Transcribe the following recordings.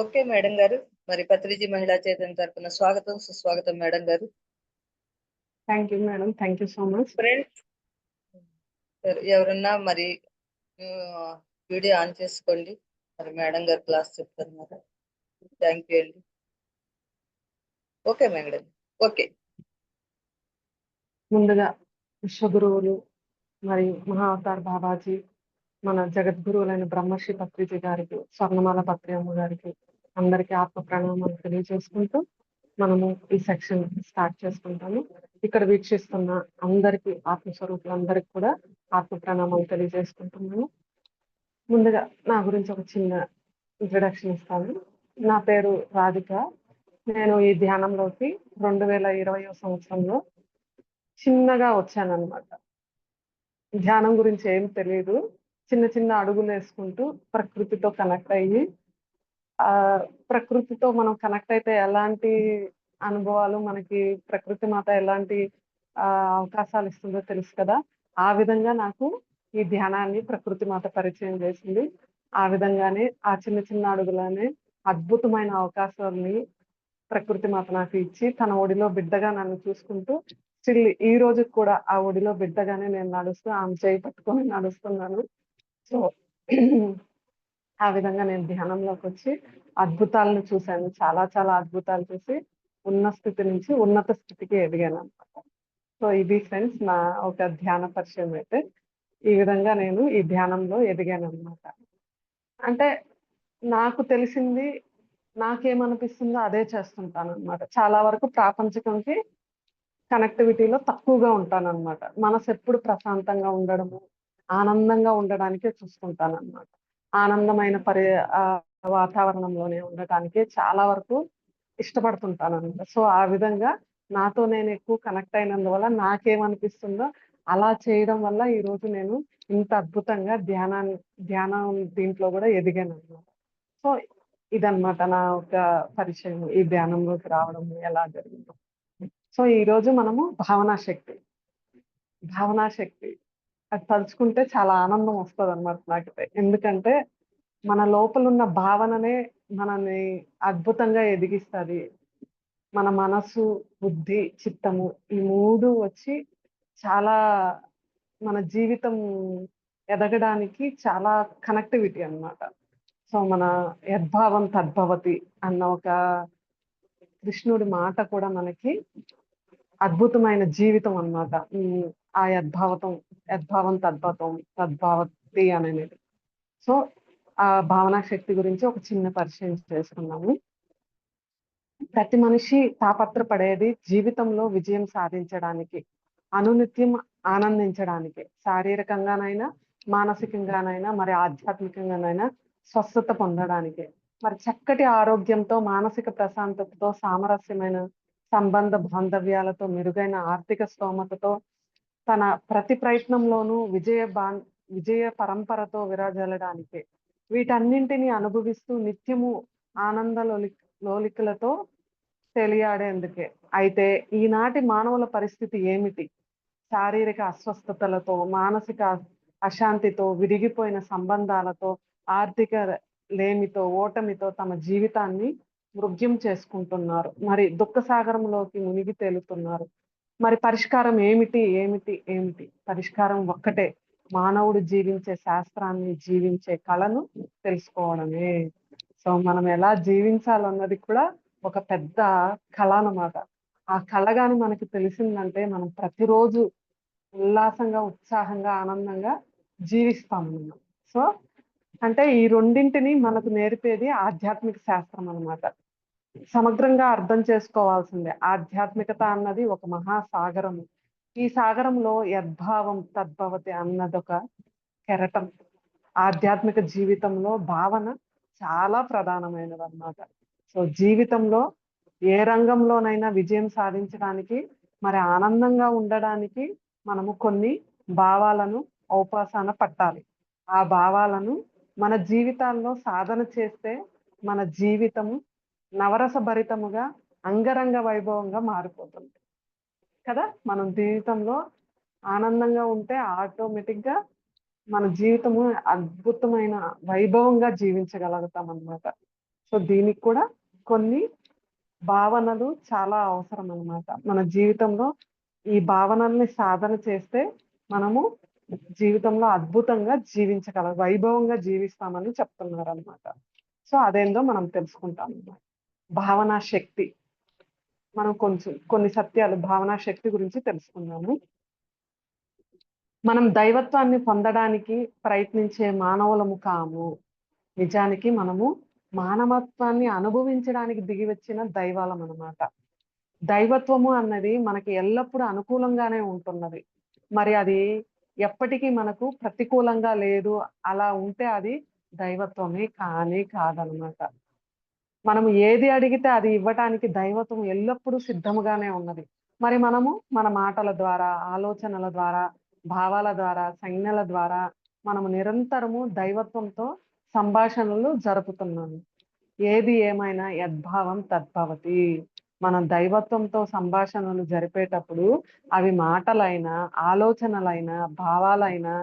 Okay madam గారు. మరి పత్రిజీ మహిళా చైతన్య తరపున స్వాగతం, సుస్వాగతం మేడం గారు. Thank you madam, thank you so much. Friends, ఎవరన్నా మరి వీడియో ఆన్ చేసుకోండి. మరి మేడం గారు క్లాస్ చెప్తున్నారు. థ్యాంక్ యూ అండి. Okay madam, okay. ముందుగా విశ్వగురువులు మరియు మహావతార్ బాబాజీ, మన జగద్గురువులైన బ్రహ్మశ్రీ పత్రిజీ గారికి, స్వర్ణమాల పత్రియమ్మ గారికి అందరికీ ఆత్మ ప్రణామాలు తెలియజేసుకుంటూ మనము ఈ సెక్షన్ స్టార్ట్ చేసుకుంటాము. ఇక్కడ వీక్షిస్తున్న అందరికీ, ఆత్మస్వరూపులందరికీ కూడా ఆత్మ ప్రణామాలు తెలియజేసుకుంటున్నాను. ముందుగా నా గురించి ఒక చిన్న ఇంట్రడక్షన్ ఇస్తాను. నా పేరు రాధిక. నేను ఈ ధ్యానంలోకి 2020 సంవత్సరంలో చిన్నగా వచ్చానన్నమాట. ధ్యానం గురించి ఏం తెలియదు. చిన్న చిన్న అడుగులు వేసుకుంటూ ప్రకృతితో కనెక్ట్ అయ్యి, ఆ ప్రకృతితో మనం కనెక్ట్ అయితే ఎలాంటి అనుభవాలు మనకి ప్రకృతి మాత ఎలాంటి అవకాశాలు ఇస్తుందో తెలుసు కదా. ఆ విధంగా నాకు ఈ ధ్యానాన్ని ప్రకృతి మాత పరిచయం చేసింది. ఆ విధంగానే ఆ చిన్న చిన్న అడుగులనే అద్భుతమైన అవకాశాలని ప్రకృతి మాత నాకు ఇచ్చి తన ఒడిలో బిడ్డగా నన్ను చూసుకుంటూ స్టిల్ ఈ రోజు కూడా ఆ ఒడిలో బిడ్డగానే నేను నడుస్తూ ఆమె చేయి పట్టుకొని నడుస్తున్నాను. సో ఆ విధంగా నేను ధ్యానంలోకి వచ్చి అద్భుతాలను చూశాను. చాలా చాలా అద్భుతాలు చూసి ఉన్న స్థితి నుంచి ఉన్నత స్థితికి ఎదిగాను అనమాట. సో ఇది ఫ్రెండ్స్ నా ఒక ధ్యాన పరిచయం అయితే. ఈ విధంగా నేను ఈ ధ్యానంలో ఎదిగాను అనమాట. అంటే నాకు తెలిసింది, నాకేమనిపిస్తుందో అదే చేస్తుంటాను అనమాట. చాలా వరకు ప్రాపంచికంకి కనెక్టివిటీలో తక్కువగా ఉంటాను అనమాట. మనసు ఎప్పుడు ప్రశాంతంగా ఉండడము, ఆనందంగా ఉండడానికే చూసుకుంటాను అనమాట. ఆనందమైన వాతావరణంలోనే ఉండటానికే చాలా వరకు ఇష్టపడుతుంటాను అనమాట. సో ఆ విధంగా నాతో నేను ఎక్కువ కనెక్ట్ అయినందువల్ల నాకేమనిపిస్తుందో అలా చేయడం వల్ల ఈ రోజు నేను ఇంత అద్భుతంగా ధ్యానం దీంట్లో కూడా ఎదిగాను అనమాట. సో ఇదన్నమాట నా ఒక పరిచయం, ఈ ధ్యానంలోకి రావడం ఎలా జరిగిందో. సో ఈ రోజు మనము భావనా శక్తి అది తలుచుకుంటే చాలా ఆనందం వస్తుంది అన్నమాట నాకైతే. ఎందుకంటే మన లోపల ఉన్న భావననే మనల్ని అద్భుతంగా ఎదిగిస్తుంది. మన మనసు, బుద్ధి, చిత్తము ఈ మూడు వచ్చి చాలా మన జీవితం ఎదగడానికి చాలా కనెక్టివిటీ అన్నమాట. సో మన యద్భావం తద్భవతి అన్న ఒక కృష్ణుడి మాట కూడా మనకి అద్భుతమైన జీవితం అన్నమాట. ఆ యద్భావం తద్భవతి అనేది. సో ఆ భావనా శక్తి గురించి ఒక చిన్న పరిచయం చేసుకున్నాము. ప్రతి మనిషి తాపత్రపడేది జీవితంలో విజయం సాధించడానికి, అనునిత్యం ఆనందించడానికి, శారీరకంగానైనా మానసికంగానైనా మరి ఆధ్యాత్మికంగానైనా స్వస్థత పొందడానికి, మరి చక్కటి ఆరోగ్యంతో, మానసిక ప్రశాంతతతో, సామరస్యమైన సంబంధ బాంధవ్యాలతో, మెరుగైన ఆర్థిక స్తోమతతో, తన ప్రతి ప్రయత్నంలోనూ విజయ పరంపరతో విరాజల్లడానికి, వీటన్నింటినీ అనుభవిస్తూ నిత్యము ఆనంద లోలికలతో తెలియాడేందుకే. అయితే ఈనాటి మానవుల పరిస్థితి ఏమిటి? శారీరక అస్వస్థతలతో, మానసిక అశాంతితో, విరిగిపోయిన సంబంధాలతో, ఆర్థిక లేమితో, ఓటమితో తమ జీవితాన్ని మృగ్యం చేసుకుంటున్నారు. మరి దుఃఖ సాగరంలోకి మునిగి తేలుతున్నారు. మరి పరిష్కారం ఏమిటి? పరిష్కారం ఒక్కటే, మానవుడు జీవించే శాస్త్రాన్ని, జీవించే కళను తెలుసుకోవడమే. సో మనం ఎలా జీవించాలన్నది కూడా ఒక పెద్ద కళ అన్నమాట. ఆ కళ గాని మనకి తెలిసిందంటే మనం ప్రతిరోజు ఉల్లాసంగా, ఉత్సాహంగా, ఆనందంగా జీవిస్తాము మనం. సో అంటే ఈ రెండింటిని మనకు నేర్పేది ఆధ్యాత్మిక శాస్త్రం అన్నమాట. సమగ్రంగా అర్థం చేసుకోవాల్సిందే. ఆధ్యాత్మికత అన్నది ఒక మహాసాగరము. ఈ సాగరంలో యద్భావం తద్భవతి అన్నదొక కెరటం. ఆధ్యాత్మిక జీవితంలో భావన చాలా ప్రధానమైనది అన్నమాట. సో జీవితంలో ఏ రంగంలోనైనా విజయం సాధించడానికి, మరి ఆనందంగా ఉండడానికి మనము కొన్ని భావాలను ఔపాసన పట్టాలి. ఆ భావాలను మన జీవితాల్లో సాధన చేస్తే మన జీవితము నవరస భరితముగా, అంగరంగ వైభవంగా మారిపోతుంది కదా. మనం జీవితంలో ఆనందంగా ఉంటే ఆటోమేటిక్ గా మన జీవితము అద్భుతమైన వైభవంగా జీవించగలుగుతాం అన్నమాట. సో దీనికి కూడా కొన్ని భావనలు చాలా అవసరం అన్నమాట. మన జీవితంలో ఈ భావనల్ని సాధన చేస్తే మనము జీవితంలో అద్భుతంగా జీవించగలం, వైభవంగా జీవిస్తామని చెప్తున్నారు అనమాట. సో అదేందో మనం తెలుసుకుంటాం అన్నమాట. భావనా శక్తి, మనం కొంచెం కొన్ని సత్యాలు భావనా శక్తి గురించి తెలుసుకుందాము. మనం దైవత్వాన్ని పొందడానికి ప్రయత్నించే మానవులము కాము. నిజానికి మనము మానవత్వాన్ని అనుభవించడానికి దిగి వచ్చిన దైవాలం అన్నమాట. దైవత్వము అన్నది మనకి ఎల్లప్పుడూ అనుకూలంగానే ఉంటున్నది. మరి అది ఎప్పటికీ మనకు ప్రతికూలంగా లేదు. అలా ఉంటే అది దైవత్వమే కానీ కాదనమాట. మనం ఏది అడిగితే అది ఇవ్వటానికి దైవత్వం ఎల్లప్పుడూ సిద్ధముగానే ఉన్నది. మరి మనము మన మాటల ద్వారా, ఆలోచనల ద్వారా, భావాల ద్వారా, సంజ్ఞల ద్వారా మనము నిరంతరము దైవత్వంతో సంభాషణలు జరుపుతున్నాము. ఏది ఏమైనా యద్భావం తద్భవతి. మనం దైవత్వంతో సంభాషణలు జరిపేటప్పుడు అవి మాటలైనా, ఆలోచనలైనా, భావాలైనా,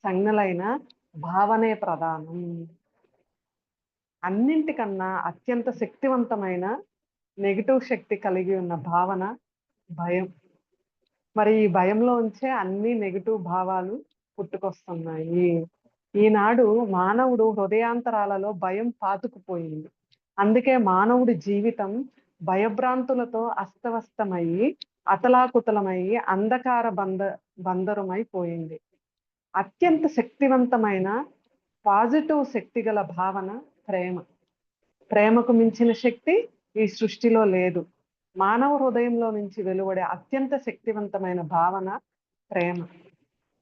సంజ్ఞలైనా భావనే ప్రధానం. అన్నింటికన్నా అత్యంత శక్తివంతమైన నెగటివ్ శక్తి కలిగి ఉన్న భావన భయం. మరి ఈ భయంలోంచే అన్ని నెగటివ్ భావాలు పుట్టుకొస్తున్నాయి. ఈనాడు మానవుడు హృదయాంతరాలలో భయం పాతుకుపోయింది. అందుకే మానవుడి జీవితం భయభ్రాంతులతో అస్తవ్యస్తమయ్యి, అతలాకుతలమయ్యి, అంధకార బందరుమైపోయింది. అత్యంత శక్తివంతమైన పాజిటివ్ శక్తి గల భావన ప్రేమ. ప్రేమకు మించిన శక్తి ఈ సృష్టిలో లేదు. మానవ హృదయంలో నుంచి వెలువడే అత్యంత శక్తివంతమైన భావన ప్రేమ.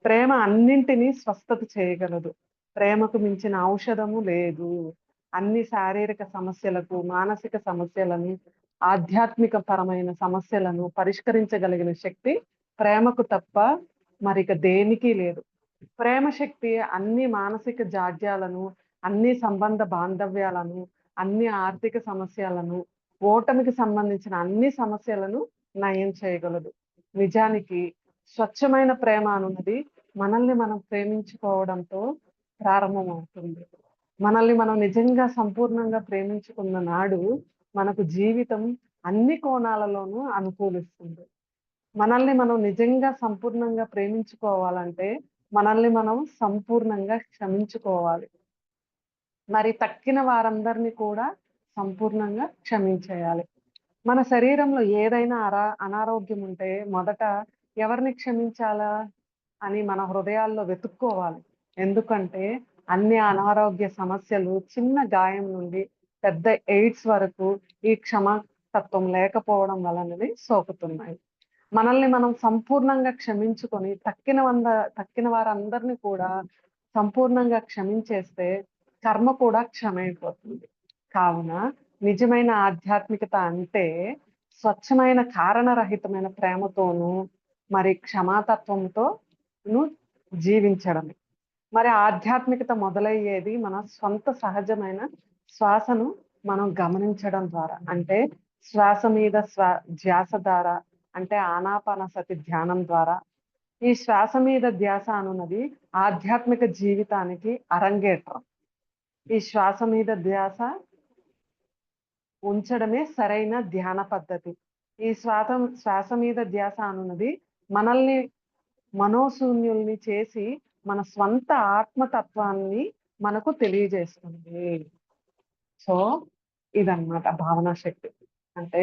ప్రేమ అన్నింటినీ స్వస్థత చేయగలదు. ప్రేమకు మించిన ఔషధము లేదు. అన్ని శారీరక సమస్యలకు, మానసిక సమస్యలను, ఆధ్యాత్మిక పరమైన సమస్యలను పరిష్కరించగలిగిన శక్తి ప్రేమకు తప్ప మరిక దేనికి లేదు. ప్రేమ శక్తి అన్ని మానసిక జాడ్యాలను, అన్ని సంబంధ బాంధవ్యాలను, అన్ని ఆర్థిక సమస్యలను, ఓటమికి సంబంధించిన అన్ని సమస్యలను నయం చేయగలదు. నిజానికి స్వచ్ఛమైన ప్రేమ అన్నది మనల్ని మనం ప్రేమించుకోవడంతో ప్రారంభమవుతుంది. మనల్ని మనం నిజంగా సంపూర్ణంగా ప్రేమించుకున్న నాడు మనకు జీవితం అన్ని కోణాలలోనూ అనుకూలిస్తుంది. మనల్ని మనం నిజంగా సంపూర్ణంగా ప్రేమించుకోవాలంటే మనల్ని మనం సంపూర్ణంగా క్షమించుకోవాలి. మరి తక్కిన వారందరినీ కూడా సంపూర్ణంగా క్షమించేయాలి. మన శరీరంలో ఏదైనా అనారోగ్యం ఉంటే మొదట ఎవరిని క్షమించాలా అని మన హృదయాల్లో వెతుక్కోవాలి. ఎందుకంటే అన్ని అనారోగ్య సమస్యలు చిన్న గాయం నుండి పెద్ద ఎయిడ్స్ వరకు ఈ క్షమాతత్వం లేకపోవడం వలననే సోకుతున్నాయి. మనల్ని మనం సంపూర్ణంగా క్షమించుకొని తక్కిన వారందరినీ కూడా సంపూర్ణంగా క్షమించేస్తే కర్మ కూడా క్షమైపోతుంది. కావున నిజమైన ఆధ్యాత్మికత అంటే స్వచ్ఛమైన కారణరహితమైన ప్రేమతోనూ మరి క్షమాతత్వంతో జీవించడమే. మరి ఆధ్యాత్మికత మొదలయ్యేది మన స్వంత సహజమైన శ్వాసను మనం గమనించడం ద్వారా. అంటే శ్వాస మీద ధ్యాస ద్వారా, అంటే ఆనాపానసతి ధ్యానం ద్వారా. ఈ శ్వాస మీద ధ్యాస అనున్నది ఆధ్యాత్మిక జీవితానికి అరంగేట్రం. ఈ శ్వాస మీద ధ్యాస ఉంచడమే సరైన ధ్యాన పద్ధతి. ఈ శ్వాస మీద ధ్యాస అనున్నది మనల్ని మనోశూన్యుల్ని చేసి మన స్వంత ఆత్మతత్వాన్ని మనకు తెలియజేస్తుంది. సో ఇదన్నమాట భావనా శక్తి. అంటే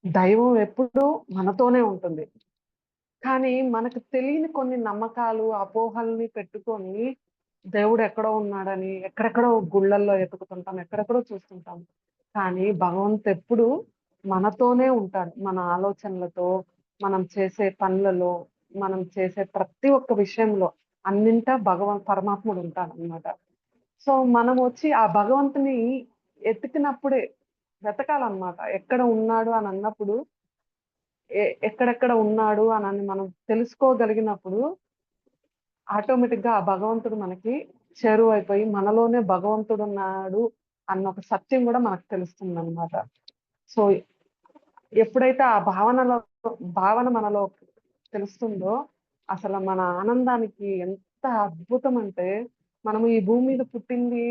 దైవం ఎప్పుడూ మనతోనే ఉంటుంది. కానీ మనకు తెలియని కొన్ని నమ్మకాలు, అపోహల్ని పెట్టుకొని దేవుడు ఎక్కడో ఉన్నాడని ఎక్కడెక్కడో గుళ్ళల్లో ఎతుకుతుంటాం, ఎక్కడెక్కడో చూస్తుంటాం. కానీ భగవంతుడు ఎప్పుడు మనతోనే ఉంటాడు. మన ఆలోచనలతో, మనం చేసే పనులలో, మనం చేసే ప్రతి ఒక్క విషయంలో అన్నింటా పరమాత్ముడు ఉంటాడు అన్నమాట. సో మనం వచ్చి ఆ భగవంతుని ఎతికినప్పుడే వెతకాలన్నమాట. ఎక్కడ ఉన్నాడు అని అన్నప్పుడు, ఎక్కడెక్కడ ఉన్నాడు అని మనం తెలుసుకోగలిగినప్పుడు ఆటోమేటిక్ గా ఆ భగవంతుడు మనకి చేరువైపోయి మనలోనే భగవంతుడు ఉన్నాడు అన్న ఒక సత్యం కూడా మనకు తెలుస్తుంది అనమాట. సో ఎప్పుడైతే ఆ భావన మనలో తెలుస్తుందో అసలు మన ఆనందానికి ఎంత అద్భుతం అంటే, మనము ఈ భూమి మీద పుట్టింది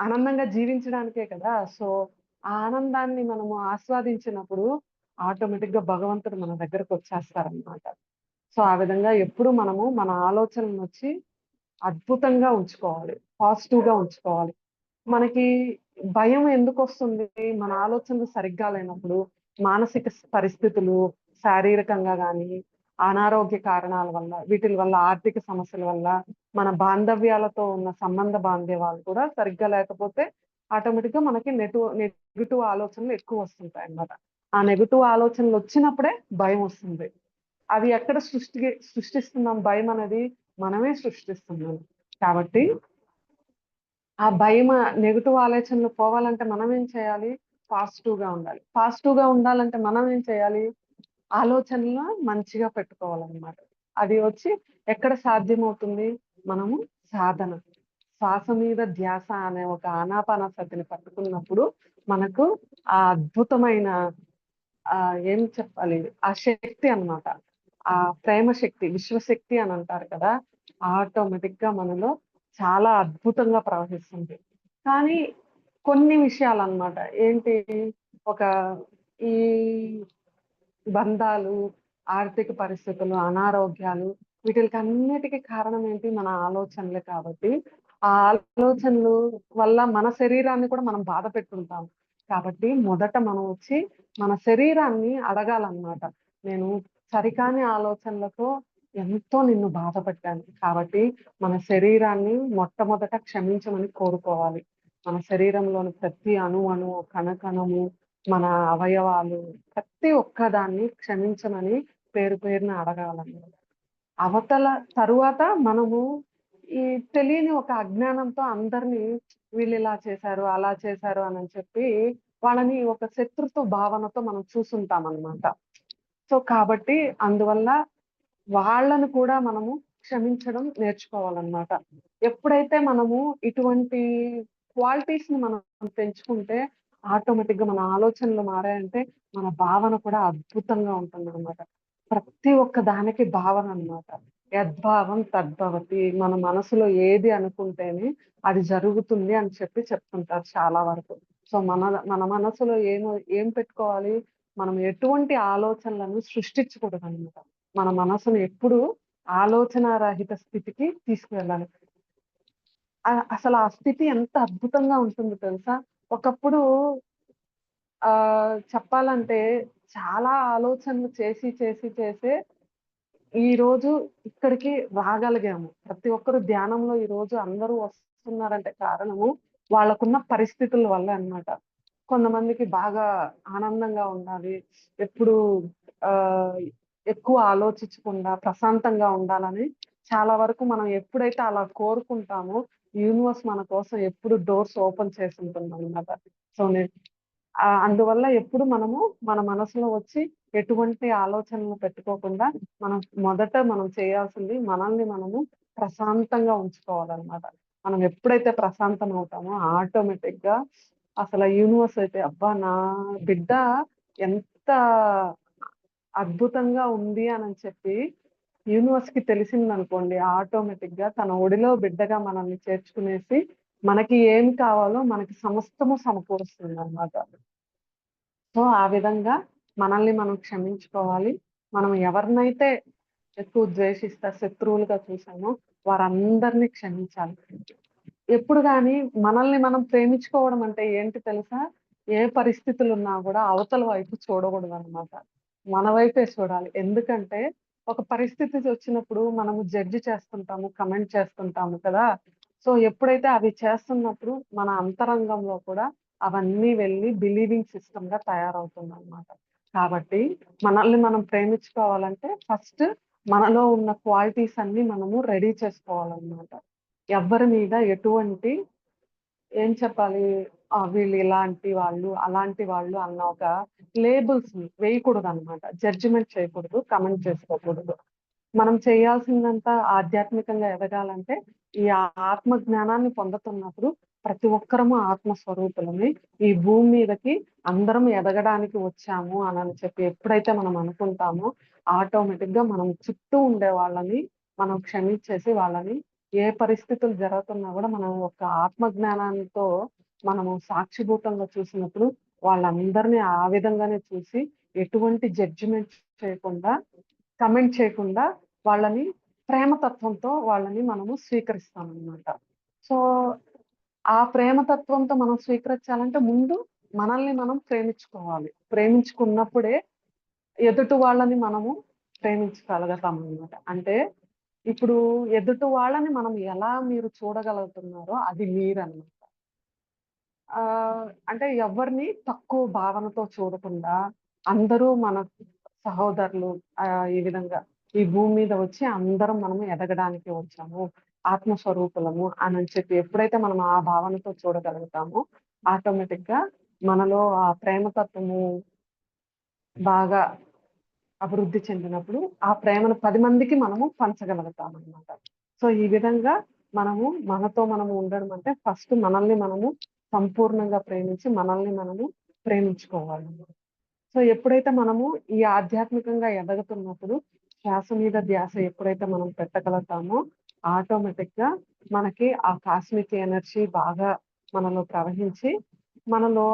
ఆనందంగా జీవించడానికే కదా! సో, ఆ ఆనందాన్ని మనము ఆస్వాదించినప్పుడు ఆటోమేటిక్‌గా భగవంతుడు మన దగ్గరకొచ్చేస్తారనమాట. సో, ఆ విధంగా ఎప్పుడు మనము మన ఆలోచనలనొచ్చి అద్భుతంగా ఉంచుకోవాలి. పాజిటివ్‌గా ఉంచుకోవాలి. మనకి భయం ఎందుకొస్తుంది? మన ఆలోచనలు సరిగ్గా లేనప్పుడు, మానసిక పరిస్థితులు శారీరకంగా గానీ, అనారోగ్య కారణాల వల్ల, వీటిల వల్ల ఆర్థిక సమస్యల వల్ల, మన బాంధవ్యాలతో ఉన్న సంబంధ బాంధవ్యాలు కూడా సరిగ్గా లేకపోతే ఆటోమేటిక్‌గా మనకి నెగెటివ్ ఆలోచనలు ఎక్కువొస్తుంటాయన్నమాట. ఆ నెగెటివ్ ఆలోచనలొచ్చినప్పుడే భయమొస్తుంది. అది ఎక్కడ సృష్టిస్తున్నాం భయమనేది మనమే సృష్టిస్తున్నాం. కాబట్టి ఆ నెగెటివ్ ఆలోచనలు పోవాలంటే మనమేం చేయాలి? పాజిటివ్‌గా ఉండాలి. పాజిటివ్‌గా ఉండాలంటే మనం ఏం చేయాలి? ఆలోచనలు మంచిగా పెట్టుకోవాలనమాట. అది వచ్చి ఎక్కడ సాధ్యమవుతుంది? మనము సాధన. శ్వాస మీద ధ్యాస అనే ఒక ఆనాపానసతిని పట్టుకున్నప్పుడు మనకు ఆ అద్భుతమైన ఏం చెప్పాలి? ఆ శక్తి అన్నమాట. ఆ ప్రేమ శక్తి, విశ్వశక్తి అని అంటారు కదా! ఆటోమేటిక్‌గా మనలో చాలా అద్భుతంగా ప్రవహిస్తుంది. కానీ కొన్ని విషయాలన్నమాట. ఏంటి? ఒక ఈ బంధాలు, ఆర్థిక పరిస్థితులు, అనారోగ్యాలు వీటిలకన్నిటికి కారణం ఏంటి? మన ఆలోచనలే కాబట్టి, ఆ ఆలోచనలు వల్ల మన శరీరాన్ని కూడా మనం బాధ పెట్టుంటాం. కాబట్టి మొదట మనం వచ్చి మన శరీరాన్ని అడగాలన్నమాట. నేను సరికాని ఆలోచనలతో ఎంతో నిన్ను బాధపెట్టాను. కాబట్టి మన శరీరాన్ని మొట్టమొదట క్షమించమని కోరుకోవాలి. మన శరీరంలోని ప్రతి అణువు, కణకణము, మన అవయవాలు ప్రతి ఒక్కదాన్ని క్షమించమని పేరు పేరున అడగాలన్నమాట. అవతల తరువాత మనము ఈ తెలియని ఒక అజ్ఞానంతో అందరిని వీళ్ళిలా చేశారు, అలా చేశారు అనని చెప్పి వాళ్ళని ఒక శత్రుత్వ భావనతో మనం చూసుంటామనమాట. సో, కాబట్టి అందువల్ల వాళ్ళను కూడా మనము క్షమించడం నేర్చుకోవాలన్నమాట. ఎప్పుడైతే మనము ఇటువంటి క్వాలిటీస్‌ని మనం పెంచుకుంటే ఆటోమేటిక్‌గా మన ఆలోచనలు మారాయంటే మన భావన కూడా అద్భుతంగా ఉంటుందన్నమాట. ప్రతి ఒక్క దానికి భావన అన్నమాట. యద్భావం తద్భవతి. మన మనసులో ఏది అనుకుంటేనే అది జరుగుతుంది అని చెప్పి చెప్తుంటారు చాలా వరకు. సో, మన మనసులో ఏం పెట్టుకోవాలి? మనం ఎటువంటి ఆలోచనలను సృష్టించకూడదన్నమాట. మన మనసుని ఎప్పుడూ ఆలోచనారహిత స్థితికి తీసుకువెళ్ళాలి. అసలు ఆ స్థితి ఎంత అద్భుతంగా ఉంటుందో తెలుసా? ఒకప్పుడు చెప్పాలంటే చాలా ఆలోచనలు చేసే ఈరోజు ఇక్కడికి రాగలిగాము. ప్రతి ఒక్కరు ధ్యానంలో ఈరోజు అందరూ వస్తున్నారంటే కారణము వాళ్ళకున్న పరిస్థితుల వల్లే అన్నమాట. కొంతమందికి బాగా ఆనందంగా ఉండాలి. ఎప్పుడు ఆహ్, ఎక్కువ ఆలోచించకుండా ప్రశాంతంగా ఉండాలని చాలా వరకు మనం ఎప్పుడైతే అలా కోరుకుంటామో యూనివర్స్ మన కోసం ఎప్పుడు డోర్స్ ఓపెన్ చేసుంటుందన్నమాట. సో, అందువల్ల ఎప్పుడు మనము మన మనసులో వచ్చి ఎటువంటి ఆలోచనలు పెట్టుకోకుండా మనం మనం చేయాల్సింది మనల్ని మనము ప్రశాంతంగా ఉంచుకోవాలన్నమాట. మనం ఎప్పుడైతే ప్రశాంతం అవుతామో ఆటోమేటిక్‌గా అసల యూనివర్స్ అయితే అబ్బా! నా బిడ్డ ఎంత అద్భుతంగా ఉంది అనని చెప్పి యూనివర్స్‌కి తెలిసిందనుకోండి ఆటోమేటిక్‌గా తన ఒడిలో బిడ్డగా మనల్ని చేర్చుకునేసి మనకి ఏం కావాలో మనకి సమస్తము సమకూరుస్తుందన్నమాట. సో, ఆ విధంగా మనల్ని మనం క్షమించుకోవాలి. మనం ఎవరినైతే ఎక్కువ శత్రువులుగా చూసామో వారందరిని క్షమించాలి. ఎప్పుడు గాని మనల్ని మనం ప్రేమించుకోవడం అంటే ఏంటి తెలుసా? ఏ పరిస్థితులున్నా గూడా అవతల వైపు చూడగూడదనమాట. మన వైపే చూడాలి. ఎందుకంటే ఒక పరిస్థితి వచ్చినప్పుడు మనము జడ్జ్ చేస్తుంటాము, కమెంట్ చేస్తుంటాము కదా! సో, ఎప్పుడైతే అవి చేస్తున్నప్పుడు మన అంతరంగంలో కూడా అవన్నీ వెళ్ళి బిలీవింగ్ సిస్టమ్‌గా తయారవుతుందనమాట. కాబట్టి మనల్ని మనం ప్రేమించుకోవాలంటే ఫస్ట్ మనలో ఉన్న క్వాలిటీస్ అన్నీ మనము రెడీ చేసుకోవాలనమాట. ఎవ్వరి మీద ఎటువంటి ఏం చెప్పాలి? వీళ్ళు ఇలాంటి వాళ్ళు, అలాంటి వాళ్ళు అన్న ఒక లేబుల్స్‌ని వేయకూడదనమాట. జడ్జిమెంట్ చేయకూడదు. కమెంట్ చేసుకోకూడదు. మనం చేయాల్సిందంతా ఆధ్యాత్మికంగా ఎదగాలంటే, ఈ ఆత్మ జ్ఞానాన్ని పొందుతున్నప్పుడు ప్రతి ఒక్కరము ఆత్మ స్వరూపులమే. ఈ భూమి మీదకి అందరం ఎదగడానికి వచ్చాము అనని చెప్పి ఎప్పుడైతే మనం అనుకుంటామో, ఆటోమేటిక్‌గా మనం చుట్టూ ఉండే వాళ్ళని మనం క్షమించేసి వాళ్ళని ఏ పరిస్థితులు జరుగుతున్నా కూడా మనం ఒక ఆత్మ జ్ఞానంతో మనము సాక్షిభూతంగా చూసినప్పుడు వాళ్ళందరినీ ఆ విధంగానే చూసి ఎటువంటి జడ్జిమెంట్ చేయకుండా, కమెంట్ చేయకుండా వాళ్ళని ప్రేమతత్వంతో వాళ్ళని మనము స్వీకరిస్తాం అన్నమాట. సో ఆ ప్రేమతత్వంతో మనం స్వీకరించాలంటే ముందు మనల్ని మనం ప్రేమించుకోవాలి. ప్రేమించుకున్నప్పుడే ఎదుటి వాళ్ళని మనము ప్రేమించగలుగుతాం అన్నమాట. అంటే ఇప్పుడు ఎదుటి వాళ్ళని మనం ఎలా మీరు చూడగలుగుతున్నారో అది మీరన్నమాట. అంటే ఎవరిని తక్కువ భావనతో చూడకుండా అందరూ మన సహోదరులు, ఈ విధంగా ఈ భూమి మీద వచ్చి అందరం మనము ఎదగడానికి వచ్చాము, ఆత్మస్వరూపులము అని చెప్పి ఎప్పుడైతే మనం ఆ భావనతో చూడగలుగుతామో ఆటోమేటిక్ గా మనలో ఆ ప్రేమతత్వము బాగా అభివృద్ధి చెందినప్పుడు ఆ ప్రేమను 10 మందికి మనము పంచగలుగుతాం అన్నమాట. సో ఈ విధంగా మనము మనతో మనము ఉండడం అంటే ఫస్ట్ మనల్ని మనము సంపూర్ణంగా ప్రేమించి మనల్ని మనము ప్రేమించుకోవాలి. సో ఎప్పుడైతే మనము ఈ ఆధ్యాత్మికంగా ఎదుగుతున్నప్పుడు శ్వాస మీద ధ్యాస ఎప్పుడైతే మనం పెట్టగలుగుతామో ఆటోమేటిక్ గా మనకి ఆ కాస్మిక్ ఎనర్జీ బాగా మనలో ప్రవహించి మనలో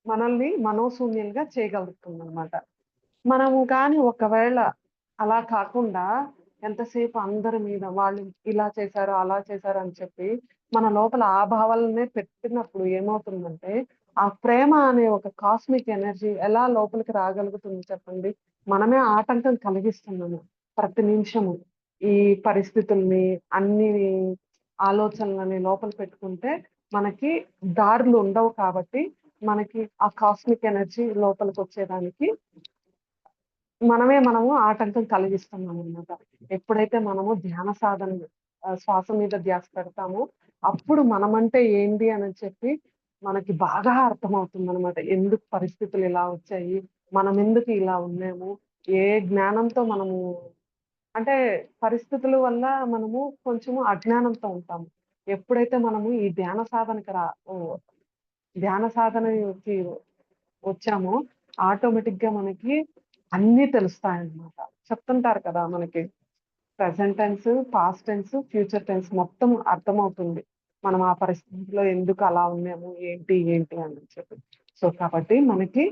మనల్ని మనోశూన్యంగా చేయగలుగుతుంది అనమాట. మనము కానీ ఒకవేళ అలా కాకుండా ఎంతసేపు అందరి మీద వాళ్ళు ఇలా చేశారు, అలా చేశారు అని చెప్పి మన లోపల ఆ భావాలనే పెట్టినప్పుడు ఏమవుతుందంటే, ఆ ప్రేమ అనే ఒక కాస్మిక్ ఎనర్జీ ఎలా లోపలికి రాగలుగుతుంది చెప్పండి? మనమే ఆటంకం కలిగిస్తున్నాము ప్రతి నిమిషము. ఈ పరిస్థితుల్ని, అన్ని ఆలోచనలని లోపల పెట్టుకుంటే మనకి దారులు ఉండవు కాబట్టి, మనకి ఆ కాస్మిక్ ఎనర్జీ లోపలికొచ్చేదానికి మనము ఆటంకం కలిగిస్తున్నామన్నమాట. ఎప్పుడైతే మనము ధ్యాన సాధన శ్వాస మీద ధ్యాస పెడతామో, అప్పుడు మనమంటే ఏంటి అని చెప్పి మనకి బాగా అర్థమవుతుందనమాట. ఎందుకు పరిస్థితులు ఇలా వచ్చాయి? మనమెందుకు ఇలా ఉన్నాము? ఏ జ్ఞానంతో మనము అంటే పరిస్థితుల వల్ల మనము కొంచెము అజ్ఞానంతో ఉంటాము. ఎప్పుడైతే మనము ఈ ధ్యాన సాధనకి వచ్చామో ఆటోమేటిక్‌గా మనకి అన్నీ తెలుస్తాయన్నమాట. చెప్తుంటారు కదా! మనకి present tense, past tense, future tense మొత్తం అర్థమవుతుంది. మనం ఆ పరిస్థితిలో ఎందుకు అలా ఉన్నాము? ఏంటి అని చెప్పి. సో, కాబట్టి మనకి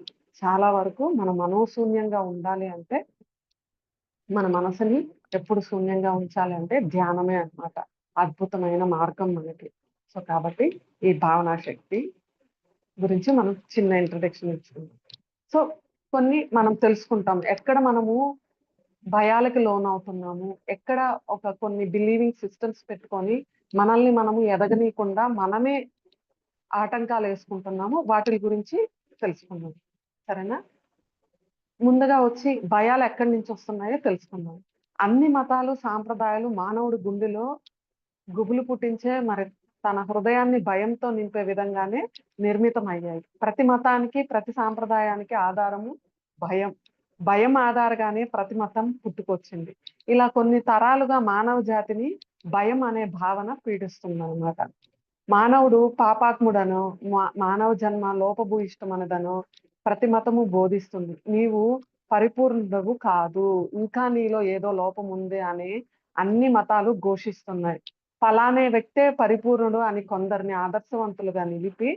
చాలా వరకు మన మనోశూన్యంగా ఉండాలి అంటే, మన మనసుని ఎప్పుడు శూన్యంగా ఉంచాలి అంటే ధ్యానమే అన్నమాట. అద్భుతమైన మార్గం మనకి. సో, కాబట్టి ఈ భావనా శక్తి గురించి మనం చిన్న ఇంట్రడక్షన్ ఇచ్చుకుందాం. సో, కొన్ని మనం తెలుసుకుంటాం. ఎక్కడ మనము భయాలకి లోనవుతున్నాము, ఎక్కడ కొన్ని బిలీవింగ్ సిస్టమ్స్ పెట్టుకొని మనల్ని మనము ఎదగనీయకుండా మనమే ఆటంకాలేసుకుంటున్నాము, వాటిలి గురించి తెలుసుకుందాం. సరేనా? ముందుగా వచ్చి భయాలు ఎక్కడి నుంచి వస్తున్నాయో తెలుసుకుందాం. అన్ని మతాలు, సాంప్రదాయాలు మానవుడి గుండెలో గుబులు పుట్టించే మరి తన హృదయాన్ని భయంతో నింపే విధంగానే నిర్మితమయ్యాయి. ప్రతి మతానికి, ప్రతి సాంప్రదాయానికి ఆధారము భయం. భయం ఆధారంగానే ప్రతి మతం పుట్టుకొచ్చింది. ఇలా కొన్ని తరాలుగా మానవ జాతిని భయం అనే భావన పీడిస్తుందన్నమాట. మానవుడు పాపాత్ముడనో, మానవ జన్మ లోపభూయిష్టమనదనో ప్రతి మతము బోధిస్తుంది. నీవు పరిపూర్ణుడవు కాదు, ఇంకా నీలో ఏదో లోపం ఉంది అని అన్ని మతాలు ఘోషిస్తున్నాయి. ఫలానే వ్యక్తే పరిపూర్ణుడు అని కొందరిని ఆదర్శవంతులుగా నిలిపి,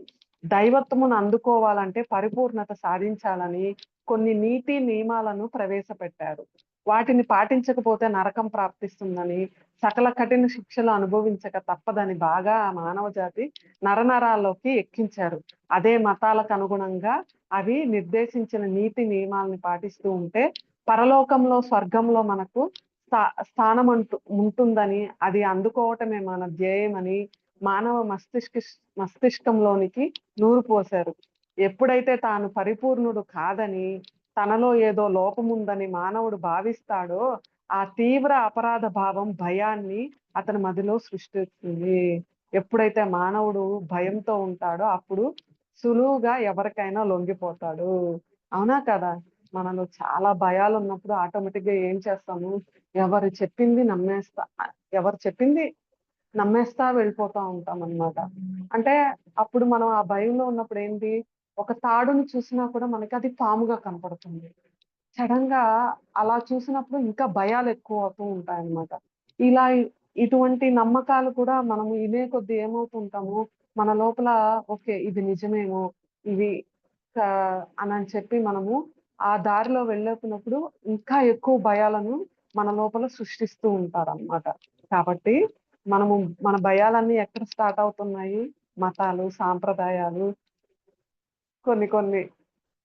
దైవత్వమును అందుకోవాలంటే పరిపూర్ణత సాధించాలని కొన్ని నీతి నియమాలను ప్రవేశపెట్టారు. వాటిని పాటించకపోతే నరకం ప్రాప్తిస్తుందని, సకల కఠిన శిక్షలు అనుభవించక తప్పదని బాగా ఆ మానవ జాతి నరనరాల్లోకి ఎక్కించారు. అదే మతాలకు అనుగుణంగా అవి నిర్దేశించిన నీతి నియమాలను పాటిస్తూ ఉంటే పరలోకంలో, స్వర్గంలో మనకు స్థానం ఉంటుందని, అది అందుకోవటమే మన ధ్యేయమని మానవ మస్తిష్కంలోనికి నూరు పోశారు. ఎప్పుడైతే తాను పరిపూర్ణుడు కాదని, తనలో ఏదో లోపముందని మానవుడు భావిస్తాడో, ఆ తీవ్ర అపరాధ భావం భయాన్ని అతని మదిలో సృష్టిస్తుంది. ఎప్పుడైతే మానవుడు భయంతో ఉంటాడో అప్పుడు సులువుగా ఎవరికైనా లొంగిపోతాడు. అవునా కదా? మనలో చాలా భయాలు ఉన్నప్పుడు ఆటోమేటిక్ గా ఏం చేస్తాము? ఎవరు చెప్పింది నమ్మేస్తా ఎవరు చెప్పింది నమ్మేస్తా వెళ్ళిపోతా ఉంటాం అన్నమాట. అంటే అప్పుడు మనం ఆ భయంలో ఉన్నప్పుడు ఏంటి? ఒక తాడుని చూసినా కూడా మనకి అది పాముగా కనపడుతుంది. సడన్ గా అలా చూసినప్పుడు ఇంకా భయాలు ఎక్కువ అవుతూ ఉంటాయన్నమాట. ఇలా ఇటువంటి నమ్మకాలు కూడా మనము ఇదే కొద్ది ఏమవుతుంటాము, మన లోపల ఓకే ఇది నిజమేమో, ఇవి అని చెప్పి మనము ఆ దారిలో వెళ్ళేకున్నప్పుడు ఇంకా ఎక్కువ భయాలను మన లోపల సృష్టిస్తూ ఉంటారన్నమాట. కాబట్టి మనము మన భయాలన్నీ ఎక్కడ స్టార్ట్ అవుతున్నాయి? మతాలు, సాంప్రదాయాలు, కొన్ని కొన్ని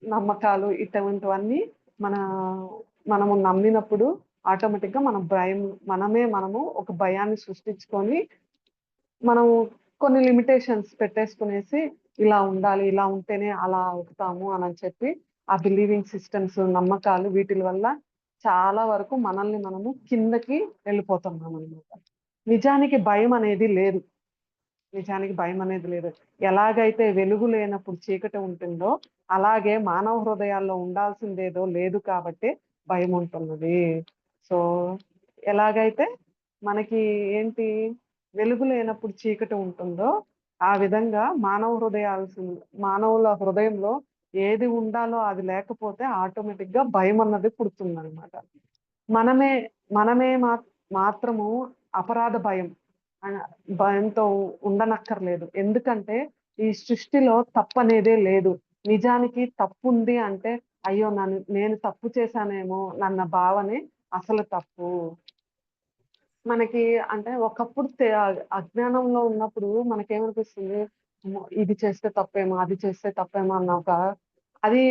నమ్మకాలు ఇటువంటివన్నీ మన మనము నమ్మినప్పుడు ఆటోమేటిక్ గా మనము ఒక భయాన్ని సృష్టించుకొని మనము కొన్ని లిమిటేషన్స్ పెట్టేసుకునేసి ఇలా ఉండాలి, ఇలా ఉంటేనే అలా అవుతాము అని చెప్పి ఆ బిలీవింగ్ సిస్టమ్స్, నమ్మకాలు వీటి వల్ల చాలా వరకు మనల్ని మనము కిందకి వెళ్ళిపోతున్నాం అన్నమాట. నిజానికి భయం అనేది లేదు. నిజానికి భయం అనేది లేదు. ఎలాగైతే వెలుగు లేనప్పుడు చీకటి ఉంటుందో అలాగే మానవ హృదయాల్లో ఉండాల్సిందేదో లేదు కాబట్టి భయం ఉంటున్నది. సో ఎలాగైతే మనకి ఏంటి వెలుగు లేనప్పుడు చీకటి ఉంటుందో ఆ విధంగా మానవుల హృదయంలో ఏది ఉండాలో అది లేకపోతే ఆటోమేటిక్ గా భయం అన్నది పుడుతుంది అనమాట. మనమే మనమే మాత్రము అపరాధ భయంతో ఉండనక్కర్లేదు. ఎందుకంటే ఈ సృష్టిలో తప్పు అనేదే లేదు. నిజానికి తప్పు ఉంది అంటే అయ్యో నేను తప్పు చేశానేమో నన్న భావనే అసలు తప్పు. మనకి అంటే ఒకప్పుడు అజ్ఞానంలో ఉన్నప్పుడు మనకేమనిపిస్తుంది, ఇది చేస్తే తప్పేమో, అది చేస్తే తప్పేమో అన్న అది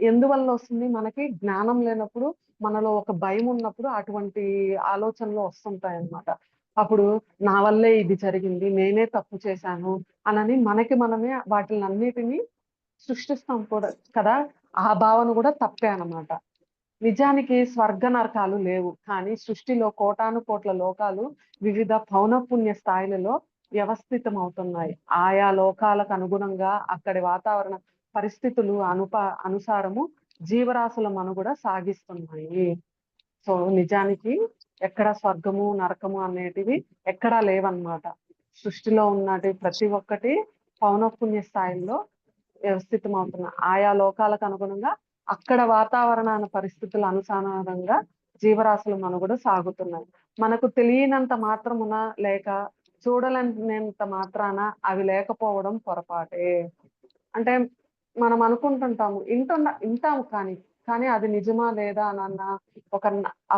ఎందువల్ల వస్తుంది? మనకి జ్ఞానం లేనప్పుడు, మనలో ఒక భయం ఉన్నప్పుడు అటువంటి ఆలోచనలు వస్తుంటాయి అన్నమాట. అప్పుడు నా వల్లే ఇది జరిగింది, నేనే తప్పు చేశాను అనని మనమే వాటిలన్నిటిని సృష్టిస్తాం కూడా కదా. ఆ భావన కూడా తప్పే అన్నమాట. నిజానికి స్వర్గ నరకాలు లేవు. కానీ సృష్టిలో కోటాను కోట్ల లోకాలు వివిధ పౌనఃపున్య స్థాయిలలో వ్యవస్థితమవుతున్నాయి. ఆయా లోకాలకు అనుగుణంగా అక్కడి వాతావరణ పరిస్థితులు అనుసారము జీవరాశుల మనుగడ సాగిస్తున్నాయి. సో నిజానికి ఎక్కడ స్వర్గము, నరకము అనేటివి ఎక్కడా లేవన్నమాట. సృష్టిలో ఉన్నటి ప్రతి ఒక్కటి పౌనఃపున్య స్థాయిలో వ్యవస్థితం అవుతున్నాయి. ఆయా లోకాలకు అనుగుణంగా అక్కడ వాతావరణ పరిస్థితుల అనుసారంగా జీవరాశుల మనుగడ సాగుతున్నాయి. మనకు తెలియనంత మాత్రమున లేక చూడలేనంత మాత్రాన అవి లేకపోవడం పొరపాటే. అంటే మనం అనుకుంటుంటాము, వింటాము కానీ అది నిజమా లేదా అన్న ఒక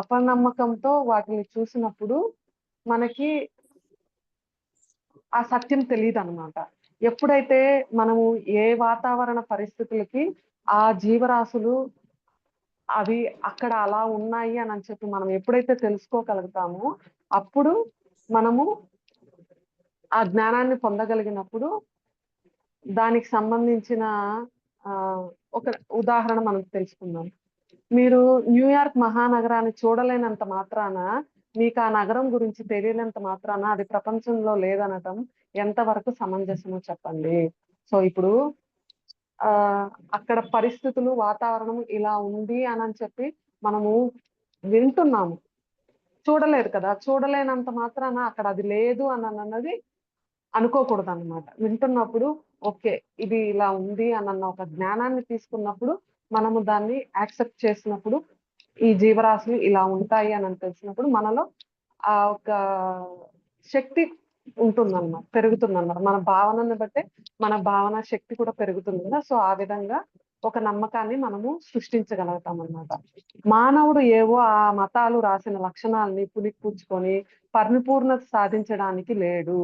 అపనమ్మకంతో వాటిని చూసినప్పుడు మనకి ఆ సత్యం తెలియదు అనమాట. ఎప్పుడైతే మనము ఏ వాతావరణ పరిస్థితులకి ఆ జీవరాశులు అవి అక్కడ అలా ఉన్నాయి అని చెప్పి మనం ఎప్పుడైతే తెలుసుకోగలుగుతామో అప్పుడు మనము ఆ జ్ఞానాన్ని పొందగలిగినప్పుడు దానికి సంబంధించిన ఒక ఉదాహరణ మనం తెలుసుకుందాం. మీరు న్యూయార్క్ మహానగరాన్ని చూడలేనంత మాత్రాన, మీకు ఆ నగరం గురించి తెలియనంత మాత్రాన అది ప్రపంచంలో లేదనటం ఎంతవరకు సమంజసమో చెప్పండి. సో ఇప్పుడు అక్కడ పరిస్థితులు, వాతావరణం ఇలా ఉంది అని చెప్పి మనము వింటున్నాము. చూడలేదు కదా. చూడలేనంత మాత్రాన అక్కడ అది లేదు అన్నది అనుకోకూడదు అన్నమాట. వింటున్నప్పుడు ఓకే ఇది ఇలా ఉంది అన్న ఒక జ్ఞానాన్ని తీసుకున్నప్పుడు మనము దాన్ని యాక్సెప్ట్ చేసినప్పుడు ఈ జీవరాశులు ఇలా ఉంటాయి అని తెలిసినప్పుడు మనలో ఆ ఒక శక్తి ఉంటుందన్నమాట, పెరుగుతుందన్నమాట. మన భావనను బట్టే మన భావన శక్తి కూడా పెరుగుతుంది కదా. సో ఆ విధంగా ఒక నమ్మకాన్ని మనము సృష్టించగలుగుతాం అన్నమాట. మానవుడు ఏవో ఆ మతాలు రాసిన లక్షణాలని పుణికిపుచ్చుకొని పరిపూర్ణత సాధించడానికి లేడు.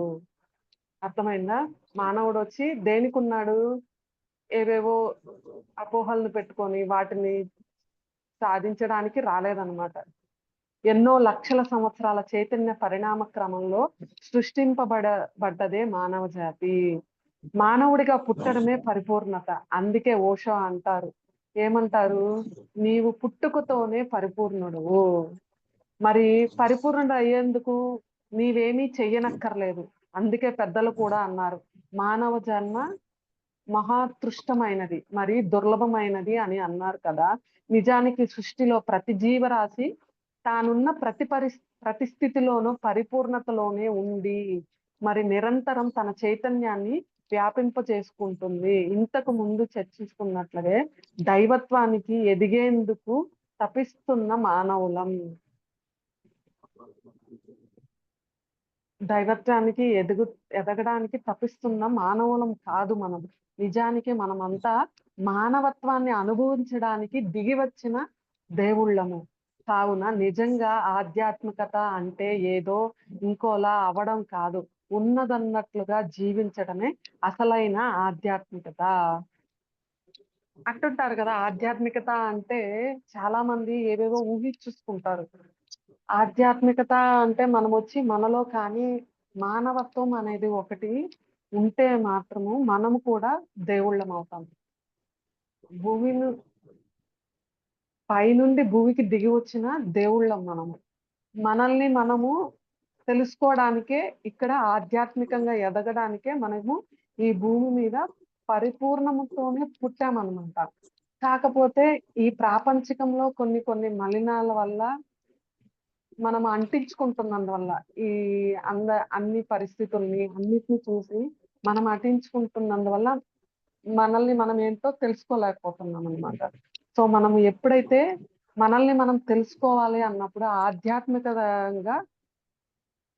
అర్థమైందా? మానవుడు వచ్చి దేనికి ఉన్నాడు? ఏవేవో అపోహలను పెట్టుకొని వాటిని సాధించడానికి రాలేదన్నమాట. ఎన్నో లక్షల సంవత్సరాల చైతన్య పరిణామ క్రమంలో సృష్టింపబడ్డదే మానవ జాతి. మానవుడిగా పుట్టడమే పరిపూర్ణత. అందుకే ఓషో అంటారు, ఏమంటారు? నీవు పుట్టుకతోనే పరిపూర్ణుడువు. మరి పరిపూర్ణుడు అయ్యేందుకు నీవేమీ చెయ్యనక్కర్లేదు. అందుకే పెద్దలు కూడా అన్నారు, మానవ జన్మ మహాతృష్టమైనది మరి దుర్లభమైనది అని అన్నారు కదా. నిజానికి సృష్టిలో ప్రతి జీవరాశి తానున్న ప్రతిస్థితిలోనూ పరిపూర్ణతలోనే ఉండి మరి నిరంతరం తన చైతన్యాన్ని వ్యాపింప చేసుకుంటుంది. ఇంతకు ముందు చర్చించుకున్నట్లుగే దైవత్వానికి ఎదిగేందుకు తపిస్తున్న మానవులం. దైవత్వానికి ఎదగడానికి తపిస్తున్న మానవులం కాదు మనం. నిజానికి మనమంతా మానవత్వాన్ని అనుభవించడానికి దిగి వచ్చిన దేవుళ్ళము. కావున నిజంగా ఆధ్యాత్మికత అంటే ఏదో ఇంకోలా అవడం కాదు, ఉన్నదన్నట్లుగా జీవించడమే అసలైన ఆధ్యాత్మికత. అంటుంటారు కదా, ఆధ్యాత్మికత అంటే చాలా మంది ఏవేవో ఊహించుకుంటారు. ఆధ్యాత్మికత అంటే మనం వచ్చి మనలో కానీ మానవత్వం అనేది ఒకటి ఉంటే మాత్రము మనము కూడా దేవుళ్ళం అవుతాం. భూమిని పైనుండి భూమికి దిగి వచ్చిన దేవుళ్ళం మనము. మనల్ని మనము తెలుసుకోవడానికే, ఇక్కడ ఆధ్యాత్మికంగా ఎదగడానికే మనము ఈ భూమి మీద పరిపూర్ణముతోనే పుట్టామన్నమాట. కాకపోతే ఈ ప్రాపంచికంలో కొన్ని కొన్ని మలినాల వల్ల మనం అంటించుకుంటున్నందువల్ల ఈ అన్ని పరిస్థితుల్ని అన్నిటిని చూసి మనం అంటించుకుంటున్నందువల్ల మనల్ని మనం ఏంటో తెలుసుకోలేకపోతున్నాం అన్నమాట. సో మనం ఎప్పుడైతే మనల్ని మనం తెలుసుకోవాలి అన్నప్పుడు ఆధ్యాత్మికంగా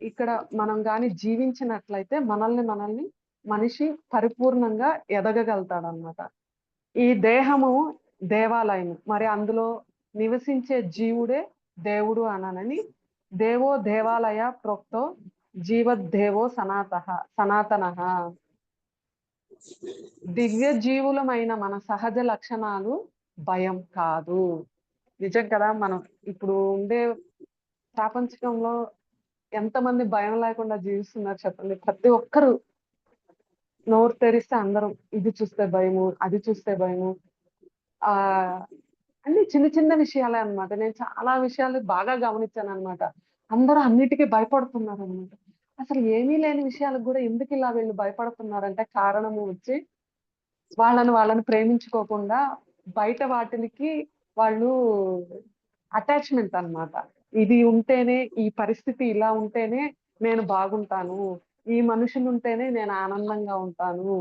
ఇక్కడ మనం గాని జీవించినట్లయితే మనల్ని మనిషి పరిపూర్ణంగా ఎదగగలుగుతాడన్నమాట. ఈ దేహము దేవాలయం, మరి అందులో నివసించే జీవుడే దేవుడు అనని దేవో దేవాలయ ప్రోక్తో జీవదేవో సనాతన. దివ్య జీవులమైన మన సహజ లక్షణాలు భయం కాదు. నిజం కదా. మనం ఇప్పుడు ఉండే ప్రాపంచికంలో ఎంతమంది భయం లేకుండా జీవిస్తున్నారు చెప్పండి. ప్రతి ఒక్కరు నోరు తెరిస్తే అందరూ ఇది చూస్తే భయము, అది చూస్తే భయము. ఆ అన్ని చిన్న చిన్న విషయాలే అన్నమాట. నేను చాలా విషయాలు బాగా గమనించాను అన్నమాట. అందరూ అన్నిటికీ భయపడుతున్నారు అన్నమాట. అసలు ఏమీ లేని విషయాలకు కూడా ఎందుకు ఇలా వీళ్ళు భయపడుతున్నారంటే కారణము వచ్చి వాళ్ళని ప్రేమించుకోకుండా బయట వాటికి వాళ్ళు అటాచ్మెంట్ అన్నమాట. ఇది ఉంటేనే, ఈ పరిస్థితి ఇలా ఉంటేనే నేను బాగుంటాను, ఈ మనుషులు ఉంటేనే నేను ఆనందంగా ఉంటాను.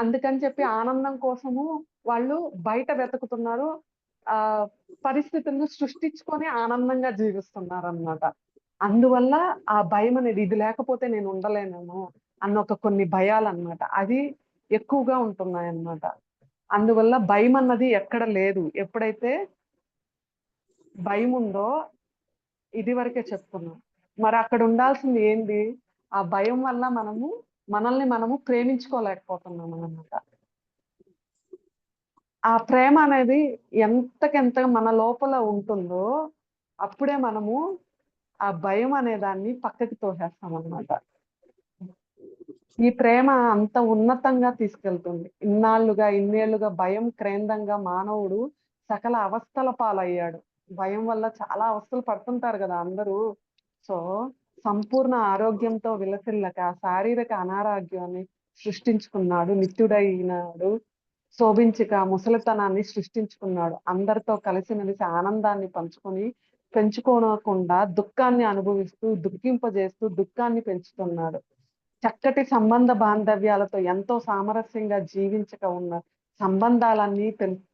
అందుకని చెప్పి ఆనందం కోసము వాళ్ళు బయట వెతుకుతున్నారు. ఆ పరిస్థితులను సృష్టించుకొని ఆనందంగా జీవిస్తున్నారు అన్నమాట. అందువల్ల ఆ భయం అనేది, ఇది లేకపోతే నేను ఉండలేనేమో అన్న ఒక కొన్ని భయాలన్నమాట, అది ఎక్కువగా ఉంటున్నాయన్నమాట. అందువల్ల భయం అన్నది ఎక్కడ లేదు. ఎప్పుడైతే భయం ఉందో, ఇది వరకే చెప్పుకున్నాం. మరి అక్కడ ఉండాల్సింది ఏంది? ఆ భయం వల్ల మనల్ని మనము ప్రేమించుకోలేకపోతున్నాం అన్నమాట. ఆ ప్రేమ అనేది ఎంతకెంత మన లోపల ఉంటుందో అప్పుడే మనము ఆ భయం అనే దాన్ని పక్కకి తోసేస్తాం అన్నమాట. ఈ ప్రేమ అంత ఉన్నతంగా తీసుకెళ్తుంది. ఇన్నేళ్లుగా భయం కేంద్రంగా మానవుడు సకల అవస్థల పాలయ్యాడు. భయం వల్ల చాలా అవస్థలు పడుతుంటారు కదా అందరూ. సో సంపూర్ణ ఆరోగ్యంతో విలసిల్లక శారీరక అనారోగ్యాన్ని సృష్టించుకున్నాడు. నిత్యుడైనాడు. శోభించక ముసలితనాన్ని సృష్టించుకున్నాడు. అందరితో కలిసిమెలిసి ఆనందాన్ని పెంచుకోనకుండా దుఃఖాన్ని అనుభవిస్తూ దుఃఖింపజేస్తూ దుఃఖాన్ని పెంచుతున్నాడు. చక్కటి సంబంధ బాంధవ్యాలతో ఎంతో సామరస్యంగా జీవించక ఉన్న సంబంధాలన్నీ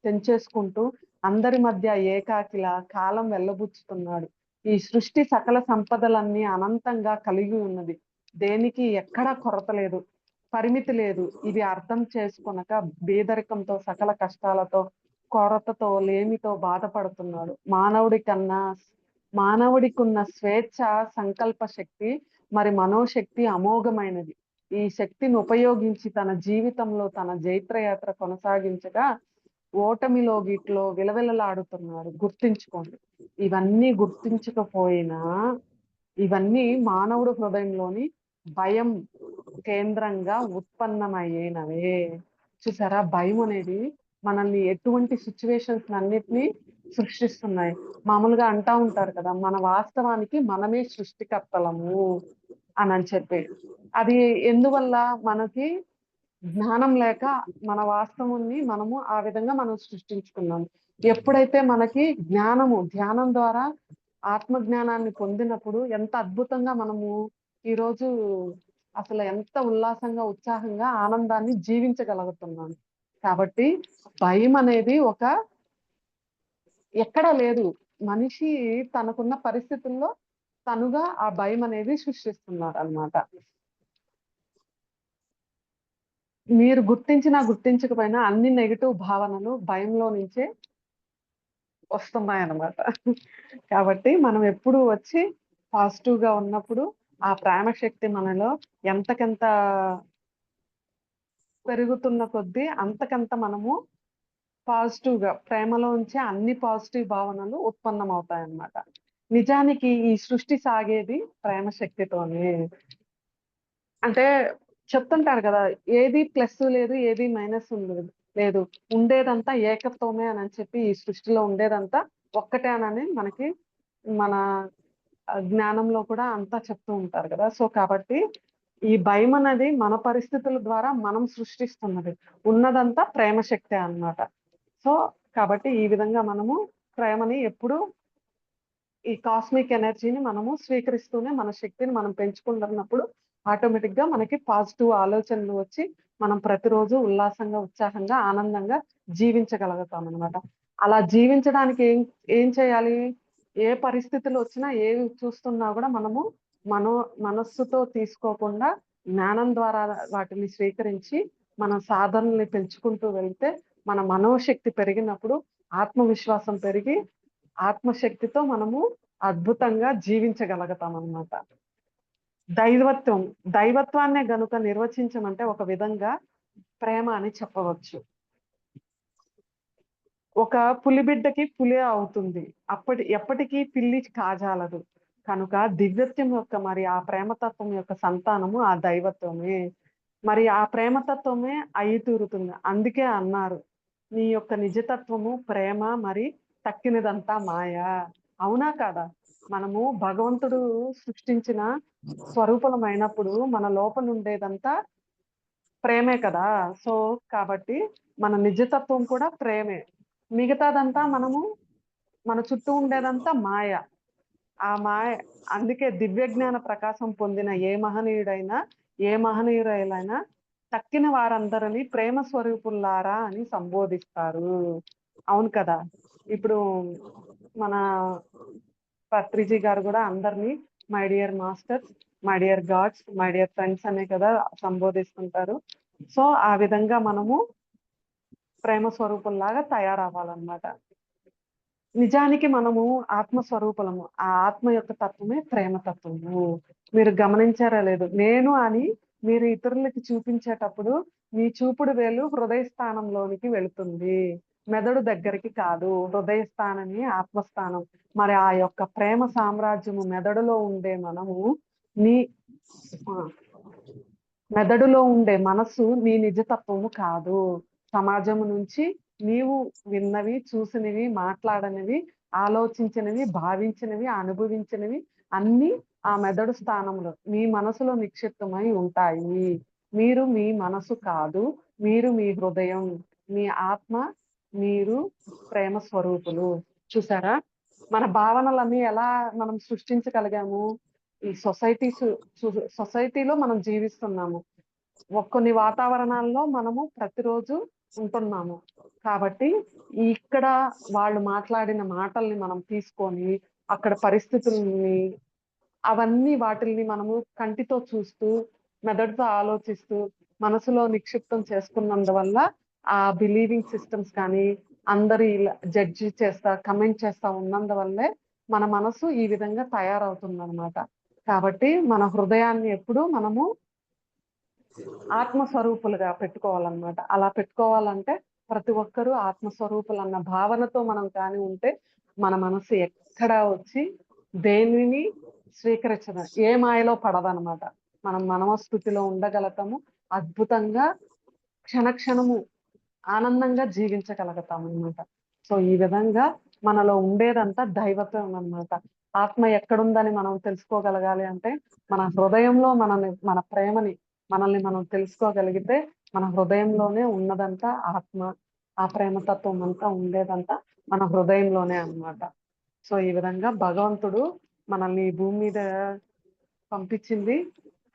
తెంచేసుకుంటూ అందరి మధ్య ఏకాకిలా కాలం వెళ్ళబుచ్చుతున్నాడు. ఈ సృష్టి సకల సంపదలన్నీ అనంతంగా కలిగి ఉన్నది. దేనికి ఎక్కడా కొరత లేదు, పరిమితి లేదు. ఇది అర్థం చేసుకొనక బేదరికంతో సకల కష్టాలతో కొరతతో లేమితో బాధపడుతున్నాడు. మానవుడికి ఉన్న స్వేచ్ఛ, సంకల్ప శక్తి మరి మనోశక్తి అమోఘమైనది. ఈ శక్తిని ఉపయోగించి తన జీవితంలో తన జైత్రయాత్ర కొనసాగించగా ఓటమిలో గిట్లో విలవిలలాడుతున్నాడు. గుర్తించుకోండి, ఇవన్నీ గుర్తించకపోయినా ఇవన్నీ మానవుడు హృదయంలోని భయం కేంద్రంగా ఉత్పన్నమయ్యేనవే. చూసారా, భయం అనేది మనల్ని ఎటువంటి సిచ్యువేషన్స్ అన్నిటినీ సృష్టిస్తున్నాయి. మామూలుగా అంటా ఉంటారు కదా, మన వాస్తవానికి మనమే సృష్టికర్తలము అని చెప్పి. అది ఎందువల్ల? మనకి జ్ఞానం లేక మన వాస్తవాన్ని మనము ఆ విధంగా మనం సృష్టించుకున్నాము. ఎప్పుడైతే మనకి ధ్యానం ద్వారా ఆత్మ జ్ఞానాన్ని పొందినప్పుడు ఎంత అద్భుతంగా మనము ఈరోజు అసలు ఎంత ఉల్లాసంగా, ఉత్సాహంగా, ఆనందాన్ని జీవించగలుగుతున్నాము. కాబట్టి భయం అనేది ఎక్కడా లేదు. మనిషి తనకున్న పరిస్థితుల్లో తనుగా ఆ భయం అనేది సృష్టిస్తున్నారు అన్నమాట. మీరు గుర్తించినా గుర్తించకపోయినా అన్ని నెగటివ్ భావనలు భయంలో నుంచే వస్తున్నాయన్నమాట. కాబట్టి మనం ఎప్పుడు వచ్చి పాజిటివ్ గా ఉన్నప్పుడు ఆ ప్రేమ శక్తి మనలో ఎంతకెంత పెరుగుతున్న కొద్దీ అంతకంత మనము పాజిటివ్ గా ప్రేమలోంచి అన్ని పాజిటివ్ భావనలు ఉత్పన్నమవుతాయన్నమాట. నిజానికి ఈ సృష్టి సాగేది ప్రేమ శక్తితోనే. అంటే చెప్తుంటారు కదా, ఏది ప్లస్ లేదు, ఏది మైనస్ ఉండదు లేదు, ఉండేదంతా ఏకత్వమే అని చెప్పి ఈ సృష్టిలో ఉండేదంతా ఒక్కటేనని మనకి మన జ్ఞానంలో కూడా అంతా చెప్తూ ఉంటారు కదా. సో కాబట్టి ఈ భయం అనేది మన పరిస్థితుల ద్వారా మనం సృష్టిస్తున్నది. ఉన్నదంతా ప్రేమ శక్తే అన్నమాట. సో కాబట్టి ఈ విధంగా మనము ప్రేమని ఎప్పుడు ఈ కాస్మిక్ ఎనర్జీని మనము స్వీకరిస్తూనే మన శక్తిని మనం పెంచుకుంటున్నప్పుడు ఆటోమేటిక్ గా మనకి పాజిటివ్ ఆలోచనలు వచ్చి మనం ప్రతిరోజు ఉల్లాసంగా, ఉత్సాహంగా, ఆనందంగా జీవించగలుగుతాం అన్నమాట. అలా జీవించడానికి ఏం ఏం చేయాలి? ఏ పరిస్థితులు వచ్చినా, ఏవి చూస్తున్నా కూడా మనము మనో మనస్సుతో తీసుకోకుండా జ్ఞానం ద్వారా వాటిని స్వీకరించి మన సాధనల్ని పెంచుకుంటూ వెళ్తే మన మనోశక్తి పెరిగినప్పుడు ఆత్మవిశ్వాసం పెరిగి ఆత్మశక్తితో మనము అద్భుతంగా జీవించగలుగుతాం అన్నమాట. దైవత్వం దైవత్వాన్నే గనుక నిర్వచించమంటే ఒక విధంగా ప్రేమ అని చెప్పవచ్చు. ఒక పులిబిడ్డకి పులి అవుతుంది, ఎప్పటికీ పిల్లి కాజాలదు. కనుక దివ్యత్వం యొక్క మరి ఆ ప్రేమతత్వం యొక్క సంతానము ఆ దైవత్వమే. మరి ఆ ప్రేమతత్వమే అయి తీరుతుంది. అందుకే అన్నారు, నీ యొక్క నిజతత్వము ప్రేమ, మరి తక్కినదంతా మాయ. అవునా కాదా? మనము భగవంతుడు సృష్టించిన స్వరూపమైనప్పుడు మన లోపల ఉండేదంతా ప్రేమే కదా. సో కాబట్టి మన నిజతత్వం కూడా ప్రేమే. మిగతాదంతా మనము మన చుట్టూ ఉండేదంతా మాయ. ఆ మాయ అందుకే దివ్య జ్ఞాన ప్రకాశం పొందిన ఏ మహనీయురైనా తక్కిన వారందరినీ ప్రేమ స్వరూపుల్లారా అని సంబోధిస్తారు. అవును కదా. ఇప్పుడు మన పత్రిజీ గారు కూడా అందరినీ my dear masters, my dear God's, my dear friends అనే కదా సంబోధిస్తుంటారు. సో ఆ విధంగా మనము ప్రేమ స్వరూపుల్లాగా తయారవ్వాలన్నమాట. నిజానికి మనము ఆత్మస్వరూపులము. ఆ ఆత్మ యొక్క తత్వమే ప్రేమ తత్వము. మీరు గమనించారా లేదు, నేను అని మీరు ఇతరులకి చూపించేటప్పుడు మీ చూపుడు వేలు హృదయ స్థానంలోనికి వెళుతుంది, మెదడు దగ్గరికి కాదు. హృదయ స్థానమే ఆత్మస్థానం. మరి ఆ యొక్క ప్రేమ సామ్రాజ్యము మెదడులో ఉండే మనము నీ మెదడులో ఉండే మనస్సు నీ నిజతత్వము కాదు. సమాజము నుంచి నీవు విన్నవి, చూసినవి, మాట్లాడనివి, ఆలోచించినవి, భావించినవి, అనుభవించినవి అన్ని ఆ మెదడు స్థానంలో మీ మనసులో నిక్షిప్తమై ఉంటాయి. మీరు మీ మనసు కాదు, మీరు మీ హృదయం, మీ ఆత్మ, మీరు ప్రేమ స్వరూపులు. చూసారా మన భావనలన్నీ ఎలా మనం సృష్టించగలిగాము? ఈ సొసైటీలో మనం జీవిస్తున్నాము. కొన్ని వాతావరణాల్లో మనము ప్రతిరోజు ఉంటున్నాము. కాబట్టి ఇక్కడ వాళ్ళు మాట్లాడిన మాటల్ని మనం తీసుకొని అక్కడ పరిస్థితుల్ని అవన్నీ వాటిల్ని మనము కంటితో చూస్తూ, మెదడుతో ఆలోచిస్తూ, మనసులో నిక్షిప్తం చేసుకున్నందువల్ల ఆ బిలీవింగ్ సిస్టమ్స్ కానీ అందరూ ఇలా జడ్జి చేస్తా, కమెంట్ చేస్తా ఉన్నందువల్లే మన మనసు ఈ విధంగా తయారవుతుంది అనమాట. కాబట్టి మన హృదయాన్ని ఎప్పుడు మనము ఆత్మస్వరూపులుగా పెట్టుకోవాలన్నమాట. అలా పెట్టుకోవాలంటే ప్రతి ఒక్కరూ ఆత్మస్వరూపులు అన్న భావనతో మనం కానీ ఉంటే మన మనసు ఎక్కడా వచ్చి దేనిని స్వీకరించదు, ఏ మాయలో పడదనమాట. మనం మనోస్థితిలో ఉండగలుగుతాము, అద్భుతంగా క్షణక్షణము ఆనందంగా జీవించగలుగుతాం అన్నమాట. సో ఈ విధంగా మనలో ఉండేదంతా దైవత్వం అన్నమాట. ఆత్మ ఎక్కడుందని మనం తెలుసుకోగలగాలి అంటే మన హృదయంలో మన ప్రేమని మనల్ని మనం తెలుసుకోగలిగితే మన హృదయంలోనే ఉన్నదంతా ఆత్మ. ఆ ప్రేమతత్వం అంతా ఉండేదంతా మన హృదయంలోనే అన్నమాట. సో ఈ విధంగా భగవంతుడు మనల్ని ఈ భూమి మీద పంపించింది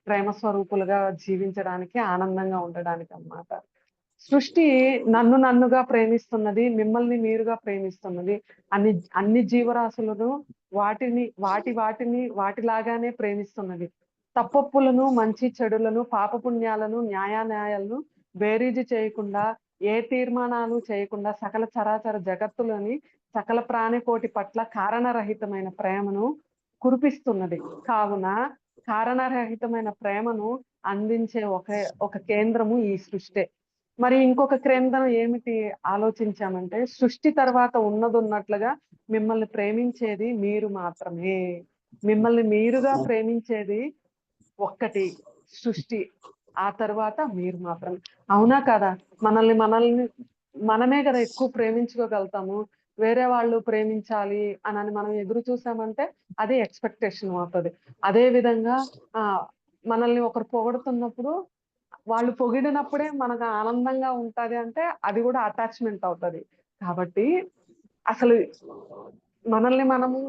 ప్రేమ స్వరూపులుగా జీవించడానికి, ఆనందంగా ఉండడానికి అన్నమాట. సృష్టి నన్నుగా ప్రేమిస్తున్నది, మిమ్మల్ని మీరుగా ప్రేమిస్తున్నది. అన్ని అన్ని జీవరాశులను వాటిని వాటిలాగానే ప్రేమిస్తున్నది. తప్పొప్పులను, మంచి చెడులను, పాపపుణ్యాలను, న్యాయాన్యాయాలను బేరీజు చేయకుండా, ఏ తీర్మానాలు చేయకుండా సకల చరాచర జగత్తులోని సకల ప్రాణికోటి పట్ల కారణరహితమైన ప్రేమను కురిపిస్తున్నది. కావున కారణరహితమైన ప్రేమను అందించే ఒక కేంద్రము ఈ సృష్టి. మరి ఇంకొక కేంద్రం ఏమిటి ఆలోచించామంటే, సృష్టి తర్వాత ఉన్నట్లుగా మిమ్మల్ని ప్రేమించేది మీరు మాత్రమే. మిమ్మల్ని మీరుగా ప్రేమించేది ఒక్కటి సృష్టి, ఆ తర్వాత మీరు మాత్రమే. అవునా కదా? మనల్ని మనమే కదా ఎక్కువ ప్రేమించుకోగలుగుతాము. వేరే వాళ్ళు ప్రేమించాలి అని మనం ఎదురు చూసామంటే అది ఎక్స్పెక్టేషన్ అవుతుంది. అదే విధంగా ఆ మనల్ని ఒకరు పొగడుతున్నప్పుడు, వాళ్ళు పొగిడినప్పుడే మనకు ఆనందంగా ఉంటది అంటే అది కూడా అటాచ్మెంట్ అవుతుంది. కాబట్టి అసలు మనల్ని మనము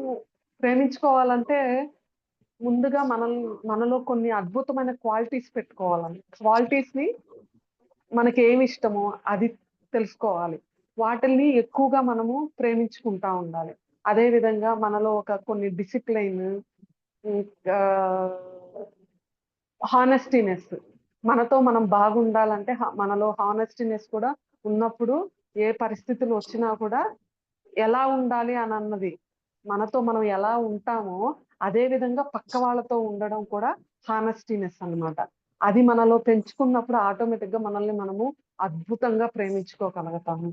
ప్రేమించుకోవాలంటే ముందుగా మనలో కొన్ని అద్భుతమైన క్వాలిటీస్ పెట్టుకోవాలని. క్వాలిటీస్ ని మనకి ఏమి ఇష్టమో అది తెలుసుకోవాలి. వాటిల్ని ఎక్కువగా మనము ప్రేమించుకుంటా ఉండాలి. అదే విధంగా మనలో కొన్ని డిసిప్లైన్, ఇంకా హానెస్టీనెస్, మనతో మనం బాగుండాలంటే మనలో హానెస్టీనెస్ కూడా ఉన్నప్పుడు ఏ పరిస్థితులు వచ్చినా కూడా ఎలా ఉండాలి అని అన్నది, మనతో మనం ఎలా ఉంటామో అదే విధంగా పక్క వాళ్ళతో ఉండడం కూడా హానెస్టీనెస్ అన్నమాట. అది మనలో పెంచుకున్నప్పుడు ఆటోమేటిక్ గా మనల్ని మనము అద్భుతంగా ప్రేమించుకోగలుగుతాము.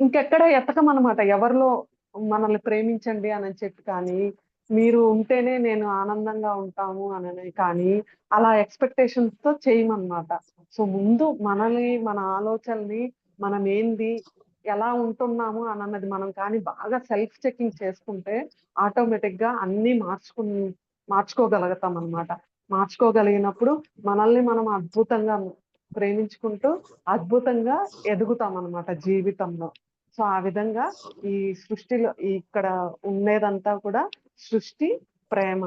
ఇంకెక్కడ ఎతకమనమాట. ఎవరిలో మనల్ని ప్రేమించండి అని చెప్పి కానీ, మీరు ఉంటేనే నేను ఆనందంగా ఉంటాము అనని కానీ, అలా ఎక్స్‌పెక్టేషన్స్ తో చేయమనమాట. సో, ముందు మనల్ని, మన ఆలోచనల్ని, మనమేంది, ఎలా ఉంటున్నాము అనన్నది మనం కానీ బాగా సెల్ఫ్ చెకింగ్ చేసుకుంటే, ఆటోమేటిక్‌గా అన్నీ మార్చుకోగలుగుతామనమాట. మార్చుకోగలిగినప్పుడు మనల్ని మనం అద్భుతంగా ప్రేమించుకుంటూ, అద్భుతంగా ఎదుగుతామనమాట జీవితంలో. సో, ఆ విధంగా ఈ సృష్టిలో ఇక్కడ ఉండేదంతా కూడా సృష్టి, ప్రేమ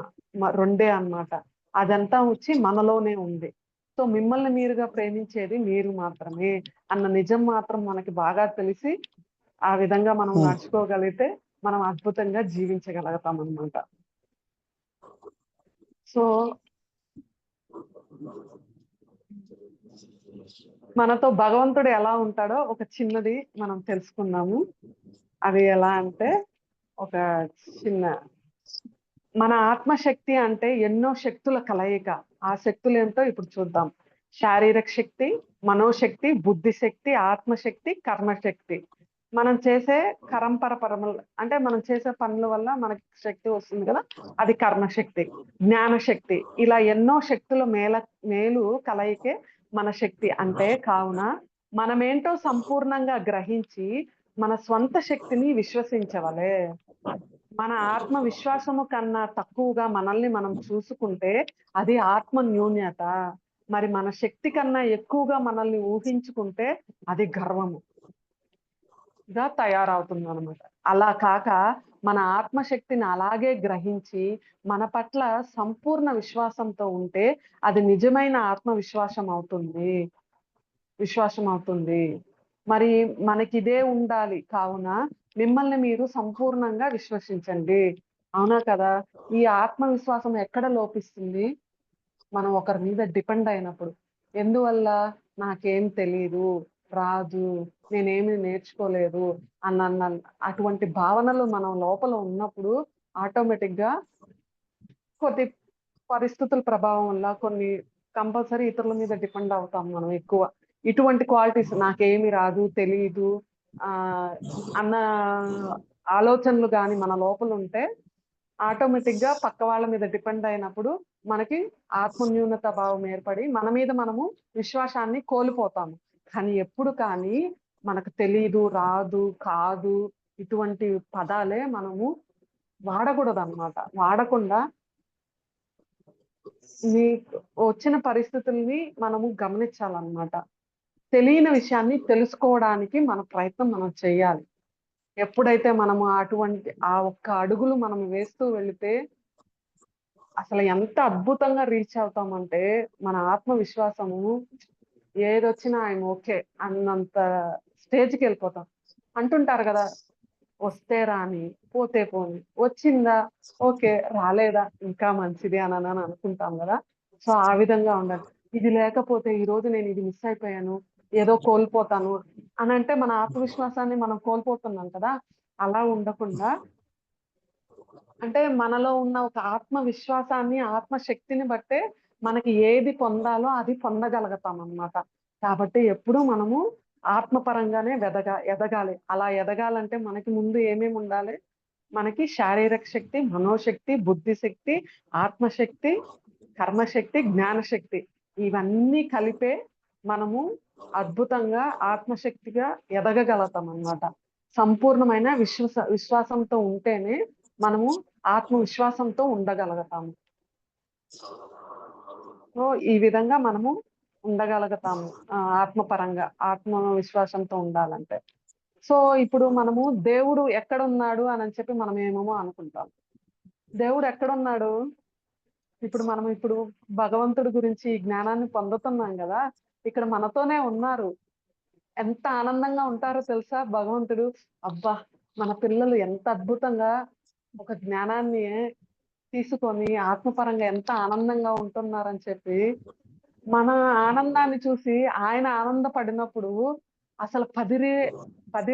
రెండే అన్నమాట. అదంతా వచ్చి మనలోనే ఉంది. సో, మిమ్మల్ని మీరుగా ప్రేమించేది మీరు మాత్రమే అన్న నిజం మాత్రం మనకి బాగా తెలిసి, ఆ విధంగా మనం నడుచుకోగలిగితే మనం అద్భుతంగా జీవించగలుగుతామన్నమాట. సో, మనతో భగవంతుడు ఎలా ఉంటాడో ఒక చిన్నది మనం తెలుసుకుందాము. అది ఎలా అంటే, ఒక చిన్న మన ఆత్మశక్తి అంటే ఎన్నో శక్తుల కలయిక. ఆ శక్తులేంటో ఇప్పుడు చూద్దాం. శారీరక శక్తి, మనోశక్తి, బుద్ధిశక్తి, ఆత్మశక్తి, కర్మశక్తి. మనం చేసే అంటే మనం చేసే పనుల వల్ల మనకి శక్తి వస్తుంది కదా, అది కర్మశక్తి. జ్ఞానశక్తి, ఇలా ఎన్నో శక్తుల మేలు కలయికే మన శక్తి. అంటే కావున మనమేంటో సంపూర్ణంగా గ్రహించి మన స్వంత శక్తిని విశ్వసించవలే. మన ఆత్మ విశ్వాసము కన్నా తక్కువగా మనల్ని మనం చూసుకుంటే అది ఆత్మ న్యూన్యత. మరి మన శక్తి కన్నా ఎక్కువగా మనల్ని ఊహించుకుంటే అది గర్వముగా తయారవుతుంది అనమాట. అలా కాక మన ఆత్మశక్తిని అలాగే గ్రహించి మన పట్ల సంపూర్ణ విశ్వాసంతో ఉంటే అది నిజమైన ఆత్మవిశ్వాసం విశ్వాసం అవుతుంది. మరి మనకిదే ఉండాలి. కావున మిమ్మల్ని మీరు సంపూర్ణంగా విశ్వసించండి. అవునా కదా? ఈ ఆత్మవిశ్వాసం ఎక్కడ లోపిస్తుంది? మనం ఒకరి మీద డిపెండ్ అయినప్పుడు. ఎందువల్ల? నాకేం తెలీదు, రాదు, నేనేమి నేర్చుకోలేదు అన్న అటువంటి భావనలు మనం లోపల ఉన్నప్పుడు ఆటోమేటిక్‌గా కొద్ది పరిస్థితుల ప్రభావం వల్ల కొన్ని కంపల్సరీ ఇతరుల మీద డిపెండ్ అవుతాం మనం ఎక్కువ. ఇటువంటి క్వాలిటీస్ నాకేమి రాదు, తెలీదు అన్న ఆలోచనలు గాని మన లోపల ఉంటే ఆటోమేటిక్‌గా పక్క వాళ్ళ మీద డిపెండ్ అయినప్పుడు మనకి ఆత్మన్యూనత భావం ఏర్పడి మన మీద మనము విశ్వాసాన్ని కోల్పోతాము. కానీ ఎప్పుడు కానీ మనకు తెలీదు, రాదు, కాదు ఇటువంటి పదాలే మనము వాడకూడదన్నమాట. వాడకుండా మీకు వచ్చిన పరిస్థితుల్ని మనము గమనించాలన్నమాట. తెలియని విషయాన్ని తెలుసుకోవడానికి మన ప్రయత్నం మనం చేయాలి. ఎప్పుడైతే మనము ఆ ఒక్క అడుగులు మనం వేస్తూ వెళితే అసలు ఎంత అద్భుతంగా రీచ్ అవుతామంటే మన ఆత్మవిశ్వాసము ఏదొచ్చినా ఆయన ఓకే అన్నంత స్టేజ్‌కి వెళ్ళిపోతాం. అంటుంటారు కదా, వస్తే రాని, పోతే పోని. వచ్చిందా? ఓకే. రాలేదా? ఇంకా మంచిది అని అనుకుంటాం కదా! సో, ఆ విధంగా ఉండాలి. ఇది లేకపోతే ఈరోజు నేను ఇది మిస్ అయిపోయాను, ఏదో కోల్పోతాను అనంటే మన ఆత్మవిశ్వాసాన్ని మనం కోల్పోతున్నాం కదా! అలా ఉండకుండా అంటే మనలో ఉన్న ఒక ఆత్మవిశ్వాసాన్ని, ఆత్మశక్తిని బట్టే మనకి ఏది పొందాలో అది పొందగలుగుతామనమాట. కాబట్టి ఎప్పుడూ మనము ఆత్మపరంగానే ఎదగాలి. అలా ఎదగాలంటే మనకి ముందు ఏమేముండాలి? మనకి శారీరక శక్తి, మనోశక్తి, బుద్ధిశక్తి, ఆత్మశక్తి, కర్మశక్తి, జ్ఞానశక్తి. ఇవన్నీ కలిపే మనము అద్భుతంగా ఆత్మశక్తిగా ఎదగగలుగుతామనమాట. సంపూర్ణమైన విశ్వాసంతో ఉంటేనే మనము ఆత్మవిశ్వాసంతో ఉండగలుగుతాము. సో, ఈ విధంగా మనము ఉండగలుగుతాము. ఆత్మపరంగా, ఆత్మవిశ్వాసంతో ఉండాలంటే. సో, ఇప్పుడు మనము దేవుడు ఎక్కడున్నాడు అనని చెప్పి మనం ఏమేమో అనుకుంటాం. దేవుడు ఎక్కడున్నాడు? ఇప్పుడు భగవంతుడి గురించి ఈ జ్ఞానాన్ని పొందుతున్నాం గదా! ఇక్కడ మనతోనే ఉన్నారు. ఎంత ఆనందంగా ఉంటారో తెలుసా భగవంతుడు? అబ్బా! మన పిల్లలు ఎంత అద్భుతంగా ఒక జ్ఞానాన్ని తీసుకొని ఆత్మపరంగా ఎంత ఆనందంగా ఉంటున్నారని చెప్పి, మన ఆనందాన్ని చూసి ఆయన ఆనందపడినప్పుడు అసలు 10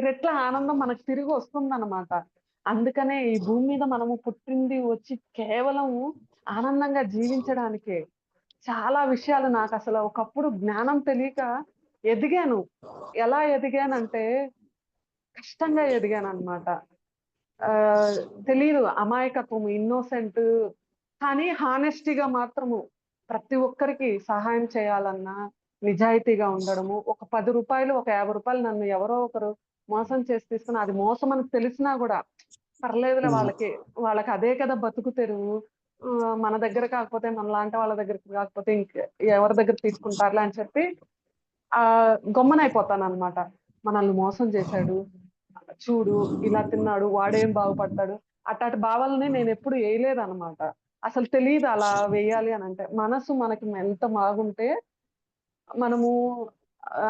రెట్ల ఆనందం మనకు తిరిగి వస్తుందన్నమాట. అందుకనే ఈ భూమి మీద మనము పుట్టింది వచ్చి కేవలం ఆనందంగా జీవించడానికే. చాలా విషయాలు నాకసల ఒకప్పుడు జ్ఞానం తెలియక ఎదిగాను. ఎలా ఎదిగానంటే కష్టంగా ఎదిగానన్నమాట. తెలీదు. అమాయకత్వము, ఇన్నోసెంట్. కానీ హానెస్టీగా మాత్రము ప్రతి ఒక్కరికి సహాయం చేయాలన్నా, నిజాయితీగా ఉండడము. ఒక రూ. 10, ఒక రూ. 50 నన్ను ఎవరో ఒకరు మోసం చేసి తీసుకుని అది మోసం అని తెలిసినా గూడా, పర్లేదులే వాళ్ళకి అదే కదా బతుకు తెరువు. మన దగ్గర కాకపోతే మనలాంటి వాళ్ళ దగ్గరికి కాకపోతే ఎవరి దగ్గర తీసుకుంటారులే అని చెప్పి గమ్మునైపోతానన్నమాట. మనల్ని మోసం చేశాడు. చూడు ఇలా తిన్నాడు. వాడేం బాగుపడతాడు. అట్టాటి భావాలని నేనెప్పుడు ఎయలేదనమాట. అసలు తెలీదు అలా వెయ్యాలి అనంటే. మనసు మనకి ఎంత బాగుంటే మనము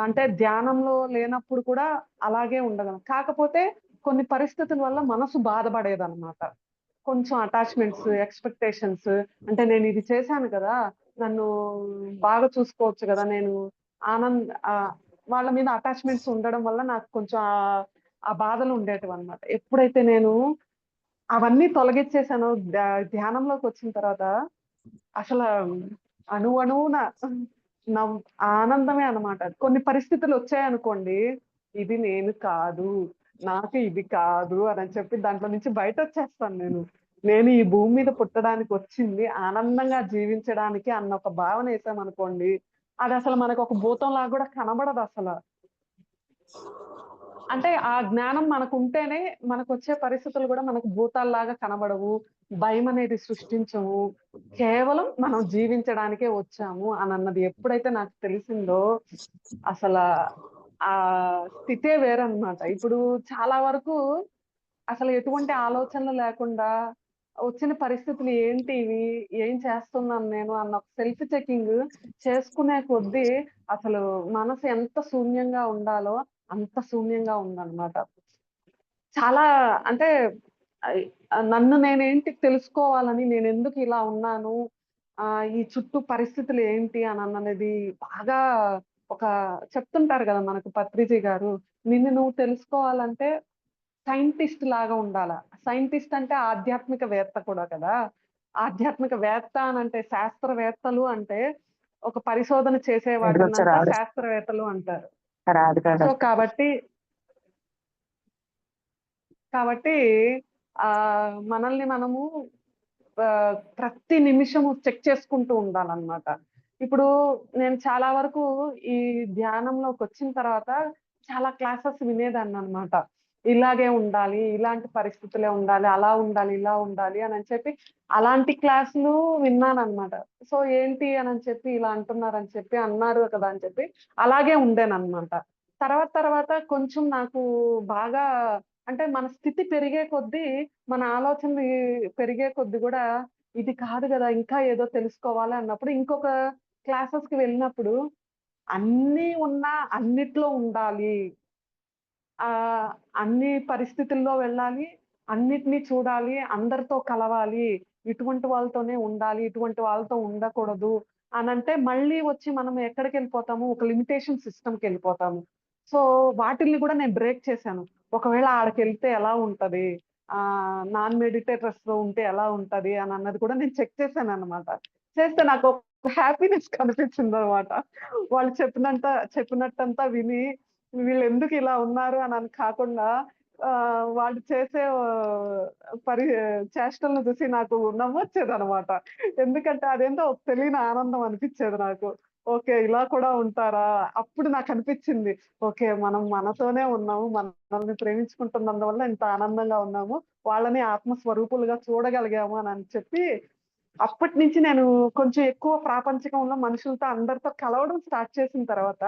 అంటే ధ్యానంలో లేనప్పుడు కూడా అలాగే ఉండగలం. కాకపోతే కొన్ని పరిస్థితుల వల్ల మనసు బాధపడేదనమాట. కొంచెం అటాచ్‌మెంట్స్, ఎక్స్‌పెక్టేషన్స్ అంటే నేనిది చేశాను కదా! నన్ను బాగా చూసుకోవచ్చు గదా! నేను వాళ్ళ మీద అటాచ్‌మెంట్స్ ఉండడం వల్ల నాకు కొంచెం ఆ బాధలు ఉండేటివన్నమాట. ఎప్పుడైతే నేను అవన్నీ తొలగిచ్చేసానో ధ్యానంలోకొచ్చిన తర్వాత అసల అణువణువున నవ్ ఆనందమే అన్నమాట. కొన్ని పరిస్థితులొచ్చాయనుకోండి, ఇది నేను కాదు, నాకు ఇది కాదు అనని చెప్పి దాంట్లో నుంచి బయటొచ్చేస్తాను నేను. నేను ఈ భూమి మీద పుట్టడానికొచ్చింది ఆనందంగా జీవించడానికి అన్న ఒక భావనేసామనుకోండి, అదసలు మనకొక భూతంలాగా గూడా కనబడదసల. అంటే ఆ జ్ఞానం మనకుంటేనే మనకొచ్చే పరిస్థితులు గూడా మనకు భూతాల్లాగా కనబడవు. భయమనేది సృష్టించవు. కేవలం మనం జీవించడానికే వచ్చాము అనన్నది ఎప్పుడైతే నాకు తెలిసిందో అసలా ఆ స్థితే వేరన్నమాట. ఇప్పుడు చాలా వరకు అసలు ఎటువంటి ఆలోచనలు లేకుండా వచ్చిన పరిస్థితులు ఏంటి ఇవి? ఏం చేస్తున్నాను నేను? అన్న ఒక సెల్ఫ్ చెకింగ్ చేసుకునే కొద్దీ అసలు మనసు ఎంత శూన్యంగా ఉండాలో అంత శూన్యంగా ఉందన్నమాట. చాలా అంటే అయ్ నన్ను నేనేంటి తెలుసుకోవాలని, నేనెందుకు ఇలా ఉన్నాను? ఈ చుట్టూ పరిస్థితులు ఏంటి అనన్నది బాగా ఒక చెప్తుంటారు గదా! మనకు పత్రిజీ గారు. నిన్ను నువ్వు తెలుసుకోవాలంటే సైంటిస్ట్ లాగా ఉండాల. సైంటిస్ట్ అంటే ఆధ్యాత్మికవేత్త కూడా కదా! ఆధ్యాత్మికవేత్త అనంటే శాస్త్రవేత్తలు అంటే ఒక పరిశోధన చేసే నిద్రొచ్చే వాటినంతా రాదు. శాస్త్రవేత్తలు అంటారు. రాదు కదా! సో, కాబట్టి మనల్ని మనము ప్రతి నిమిషము చెక్ చేసుకుంటూ ఉండాలన్నమాట. ఇప్పుడు నేను చాలా వరకు ఈ ధ్యానంలోకొచ్చిన తర్వాత చాలా క్లాసెస్ వినేదాన్ననమాట. ఇలాగే ఉండాలి, ఇలాంటి పరిస్థితులే ఉండాలి, అలా ఉండాలి, ఇలా ఉండాలి అనని చెప్పి అలాంటి క్లాసులు విన్నాననమాట. సో, ఏంటి అనని చెప్పి ఇలా అంటున్నారని చెప్పి అన్నారు కదా! అని చెప్పి అలాగే ఉండేననమాట. తర్వాత కొంచెం నాకు బాగా అంటే మన స్థితి పెరిగే కొద్దీ, మన ఆలోచనలు పెరిగే కొద్దీ గూడా, ఇది కాదు గదా! ఇంకా ఏదో తెలుసుకోవాలి అన్నప్పుడు ఇంకొక క్లాసెస్‌కి వెళ్ళినప్పుడు, అన్నీ ఉన్నా అన్నిట్లో ఉండాలి అన్ని పరిస్థితుల్లో వెళ్ళాలి, అన్నిటిని చూడాలి, అందరితో కలవాలి, ఇటువంటి వాళ్ళతోనే ఉండాలి, ఇటువంటి వాళ్ళతో ఉండకూడదు అనంటే మళ్ళీ వచ్చి మనం ఎక్కడికెళ్ళిపోతాము, ఒక లిమిటేషన్ సిస్టమ్‌కెళ్ళిపోతాము. సో, వాటిల్ని కూడా నేను బ్రేక్ చేశాను. ఒకవేళ ఆడకెళ్తే ఎలా ఉంటది? నాన్ మెడిటేటర్స్‌తో ఉంటే ఎలా ఉంటది అనన్నది కూడా నేను చెక్ చేశాననమాట. చేస్తే నాకు ఒక హ్యాపీనెస్ కనిపించిందనమాట. వాళ్ళు చెప్పినట్టంతా విని వీళ్ళెందుకు ఇలా ఉన్నారు అని కాకుండా వాళ్ళు చేసే చేష్టలను చూసి నాకు నవ్వొచ్చేదనమాట. ఎందుకంటే అదేంటో తెలియని ఆనందం అనిపిచ్చేది నాకు. ఓకే. ఇలా కూడా ఉంటారా? అప్పుడు నాకనిపిచ్చింది. ఓకే. మనం మనతోనే ఉన్నాము. మనల్ని ప్రేమించుకుంటున్నందువల్ల ఇంత ఆనందంగా ఉన్నాము. వాళ్ళని ఆత్మ స్వరూపులుగా చూడగలిగాము అని చెప్పి అప్పటినుంచి నేను కొంచెం ఎక్కువ ప్రాపంచికంలో మనుషులతో అందరితో కలవడం స్టార్ట్ చేసిన తర్వాత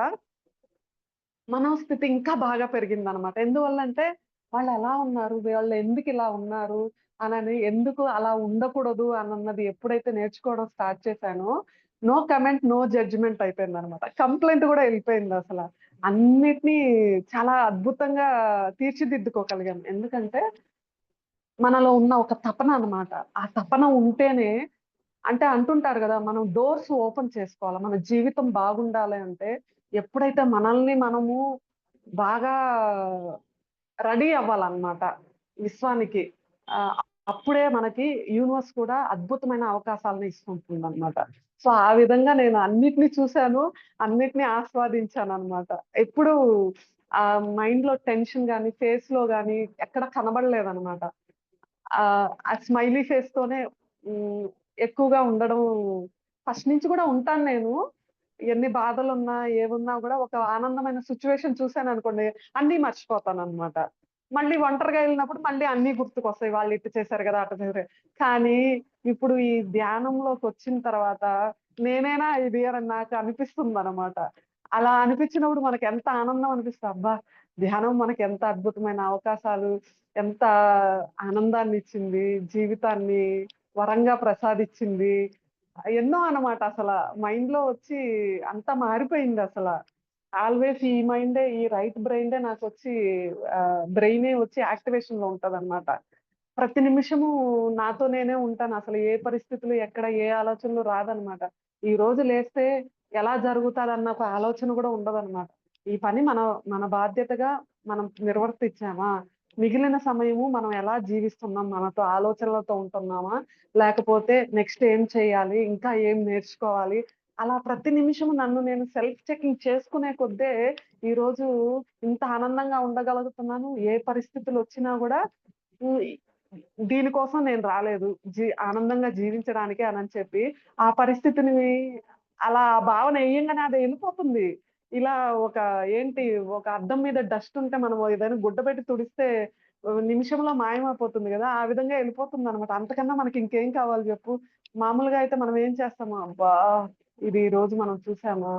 మనోస్థితి ఇంకా బాగా పెరిగిందనమాట. ఎందువల్లంటే వాళ్ళెలా ఉన్నారు? వాళ్ళు ఎందుకిలా ఉన్నారు? ఎందుకు అలా ఉండకూడదు అనన్నది ఎప్పుడైతే నేర్చుకోవడం స్టార్ట్ చేశానో, నో కమెంట్, నో జడ్జ్‌మెంట్ అయిపోయిందనమాట. కంప్లెయింట్ గూడా ఎళ్ళిపోయిందసల. అన్నిటిని చాలా అద్భుతంగా తీర్చిదిద్దుకోగలిగాను. ఎందుకంటే మనలో ఉన్న ఒక తపన అన్నమాట. ఆ తపన ఉంటేనే అంటే అంటుంటారు గదా! మనం డోర్స్ ఓపెన్ చేసుకోవాలి. మన జీవితం బాగుండాలి అంటే ఎప్పుడైతే మనల్ని మనము బాగా రెడీ అవ్వాలన్నమాట విశ్వానికి. ఆహ్, అప్పుడే మనకి యూనివర్స్ కూడా అద్భుతమైన అవకాశాలను ఇస్తుంటుందన్నమాట. సో, ఆ విధంగా నేను అన్నిటిని చూసాను. అన్నిటిని ఆస్వాదించానన్నమాట. ఎప్పుడూ మైండ్‌లో టెన్షన్ గాని, ఫేస్‌లో గాని ఎక్కడ కనబడలేదన్నమాట. ఆ స్మైలీ ఫేస్‌తోనే హ్మ్. ఎక్కువగా ఉండడం ఫస్ట్ నుంచి కూడా ఉంటాను నేను. ఎన్ని బాధలున్నా, ఏవున్నా గూడా ఒక ఆనందమైన సిట్యుయేషన్ చూసాననుకోండి, అన్నీ మర్చిపోతాననమాట. మళ్ళీ ఒంటరిగా ఎళ్ళినప్పుడు మళ్ళీ అన్నీ గుర్తుకొస్తాయి. వాళ్ళు ఇటు చేశారు గదా! అటు చేశారు. కానీ ఇప్పుడు ఈ ధ్యానంలోకొచ్చిన తర్వాత నేనేనా ఇది అని నాకు అనిపిస్తుందనమాట. అలా అనిపించినప్పుడు మనకెంత ఆనందం అనిపిస్తది. అబ్బా! ధ్యానం మనకెంత అద్భుతమైన అవకాశాలు ఎంత ఆనందాన్నిచ్చింది, జీవితాన్ని వరంగా ప్రసాదిచ్చింది. ఎన్నో అన్నమాట అసల. మైండ్‌లో వచ్చి అంతా మారిపోయిందసల. ఆల్వేస్ ఈ మైండే, ఈ రైట్ బ్రెయిన్‌డే నాకొచ్చి బ్రెయినే వచ్చి యాక్టివేషన్‌లో ఉంటదన్నమాట. ప్రతి నిమిషము నాతో నేనే ఉంటాను. అసలు ఏ పరిస్థితులు, ఎక్కడ ఏ ఆలోచనలు రాదన్నమాట. ఈరోజు లేస్తే ఎలా జరుగుతాదన్న ఒక ఆలోచన గూడా ఉండదన్నమాట. ఈ పని మన బాధ్యతగా మనం నిర్వర్తించామా? మిగిలిన సమయము మనం ఎలా జీవిస్తున్నాం? మనతో ఆలోచనలతో ఉంటున్నామా? లేకపోతే నెక్స్ట్ ఏం చేయాలి? ఇంకా ఏం నేర్చుకోవాలి? అలా ప్రతి నిమిషము నన్ను నేను సెల్ఫ్ చెకింగ్ చేసుకునే కొద్దే ఈరోజు ఇంత ఆనందంగా ఉండగలుగుతున్నాను. ఏ పరిస్థితులొచ్చినా గూడా హ్మ్. దీనికోసం నేను రాలేదు. ఆనందంగా జీవించడానికే అనని చెప్పి, ఆ పరిస్థితిని అలా ఆ భావన ఎయ్యంగానే అది ఎళ్ళిపోతుంది. ఇలా ఒక ఏంటి ఒక అద్దం మీద డస్ట్ ఉంటే మనం ఏదైనా గుడ్డ పెట్టి తుడిస్తే నిమిషంలో మాయమైపోతుంది గదా! ఆ విధంగా ఎళ్ళిపోతుందనమాట. అంతకన్నా మనకి ఇంకేం కావాలి జెప్పు? మామూలుగా అయితే మనం ఏం చేస్తాము? అబ్బా! ఇది ఈరోజు మనం చూసామా?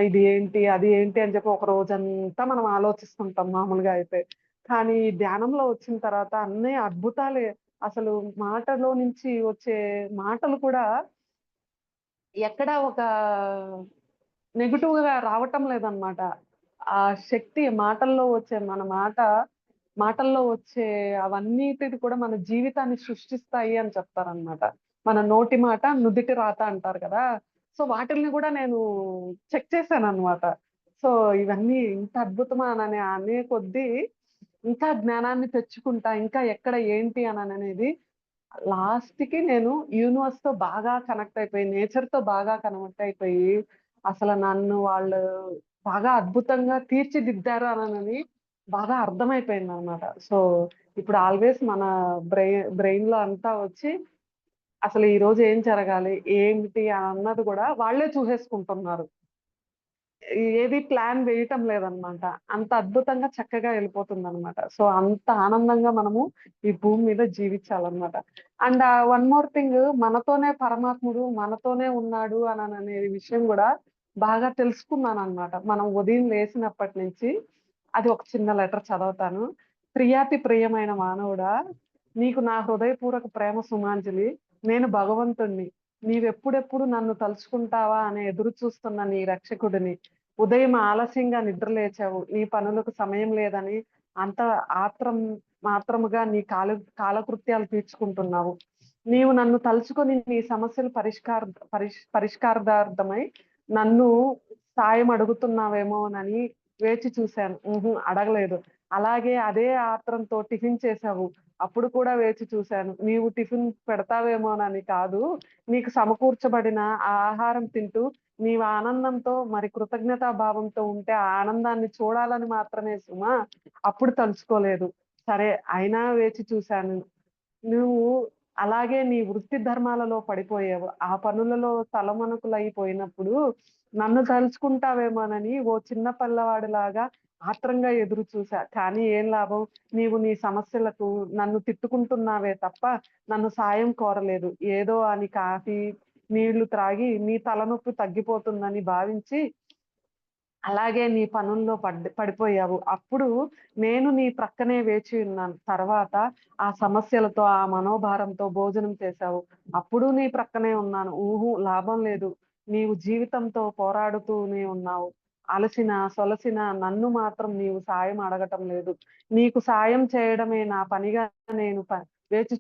ఇది ఏంటి? అది ఏంటి? అని చెప్పి ఒక రోజంతా మనం ఆలోచిస్తుంటాం మామూలుగా అయితే. కానీ ఈ ధ్యానంలో వచ్చిన తర్వాత అన్నీ అద్భుతాలే. అసలు మాటలో నుంచి వచ్చే మాటలు కూడా ఎక్కడ ఒక నెగెటివ్‌గా రావటం లేదనమాట. ఆ శక్తి మాటల్లో వచ్చే మాటల్లో వచ్చే అవన్నిటిది కూడా మన జీవితాన్ని సృష్టిస్తాయి అని చెప్తారనమాట. మన నోటి మాట నుదిటి రాత అంటారు కదా! సో, వాటిల్ని గూడా నేను చెక్ చేశాననమాట. సో, ఇవన్నీ ఇంత అద్భుతమా అనే కొద్దీ ఇంకా జ్ఞానాన్ని తెచ్చుకుంటా. ఇంకా ఎక్కడ ఏంటి అనననేది లాస్ట్‌కి నేను యూనివర్స్‌తో బాగా కనెక్ట్ అయిపోయి, నేచర్‌తో బాగా కనెక్ట్ అయిపోయి, అసల నన్ను వాళ్ళు బాగా అద్భుతంగా తీర్చిదిద్దారు అననని బాగా అర్థమైపోయిందనమాట. సో, ఇప్పుడు ఆల్వేస్ మన బ్రెయిన్‌లో అంతా వచ్చి అసలు ఈరోజు ఏం జరగాలి? ఏమిటి? అన్నది గూడా వాళ్ళే చూసేసుకుంటున్నారు. ఏది ప్లాన్ వేయటం లేదనమాట. అంత అద్భుతంగా చక్కగా ఎళ్ళిపోతుందనమాట. సో, అంత ఆనందంగా మనము ఈ భూమి మీద జీవించాలనమాట. అండ్ వన్ మోర్ థింగ్ మనతోనే పరమాత్ముడు మనతోనే ఉన్నాడు అనననే విషయం గూడా బాగా తెలుసుకున్నాననమాట. మనం ఉదయం లేసినప్పటి నుంచి అది ఒక చిన్న లెటర్ చదువుతాను. "ప్రియాతి ప్రియమైన మానవుడా! నీకు నా హృదయపూర్వక ప్రేమ సుమాంజలి. నేను భగవంతుడిని. నీవెప్పుడెప్పుడు నన్ను తలుచుకుంటావా అని ఎదురు చూస్తున్న నీ రక్షకుడిని. ఉదయం ఆలస్యంగా నిద్ర లేచావు, నీ పనులకు సమయం లేదని అంత ఆత్రం మాత్రముగా నీ కాలకృత్యాలు తీర్చుకుంటున్నావు. నీవు నన్ను తలుచుకొని నీ సమస్యలు పరిష్కారార్థమై నన్ను సాయం అడుగుతున్నావేమోనని వేచి చూశాను. అడగలేదు. అలాగే అదే ఆత్రంతో టిఫిన్ చేశావు. అప్పుడు కూడా వేచి చూశాను. నీవు టిఫిన్ పెడతావేమోనని కాదు, నీకు సమకూర్చబడిన ఆ ఆహారం తింటూ నీవు ఆనందంతో మరి కృతజ్ఞతా భావంతో ఉంటే ఆ ఆనందాన్ని చూడాలని మాత్రమే సుమా. అప్పుడు తలుచుకోలేదు. సరే అయినా వేచి చూశాను. నువ్వు అలాగే నీ వృత్తి ధర్మాలలో పడిపోయావు. ఆ పనులలో తలమునకలైపోయినప్పుడు నన్ను తలుచుకుంటావేమోనని ఓ చిన్న పిల్లవాడిలాగా ఆత్రంగా ఎదురు చూసా. కానీ ఏం లాభం? నీవు నీ సమస్యలకు నన్ను తిట్టుకుంటున్నావే తప్ప నన్ను సాయం కోరలేదు. ఏదో అని కాఫీ, నీళ్లు త్రాగి నీ తలనొప్పి తగ్గిపోతుందని భావించి అలాగే నీ పనుల్లో పడిపోయావు. అప్పుడు నేను నీ ప్రక్కనే వేచి ఉన్నాను. తర్వాత ఆ సమస్యలతో, ఆ మనోభారంతో భోజనం చేశావు. అప్పుడు నీ ప్రక్కనే ఉన్నాను. లాభం లేదు. నీవు జీవితంతో పోరాడుతూనే ఉన్నావు. అలసిన, సొలసిన నన్ను మాత్రం నీవు సాయం అడగటం లేదు. నీకు సాయం చేయడమే నా పనిగా నేను వేచి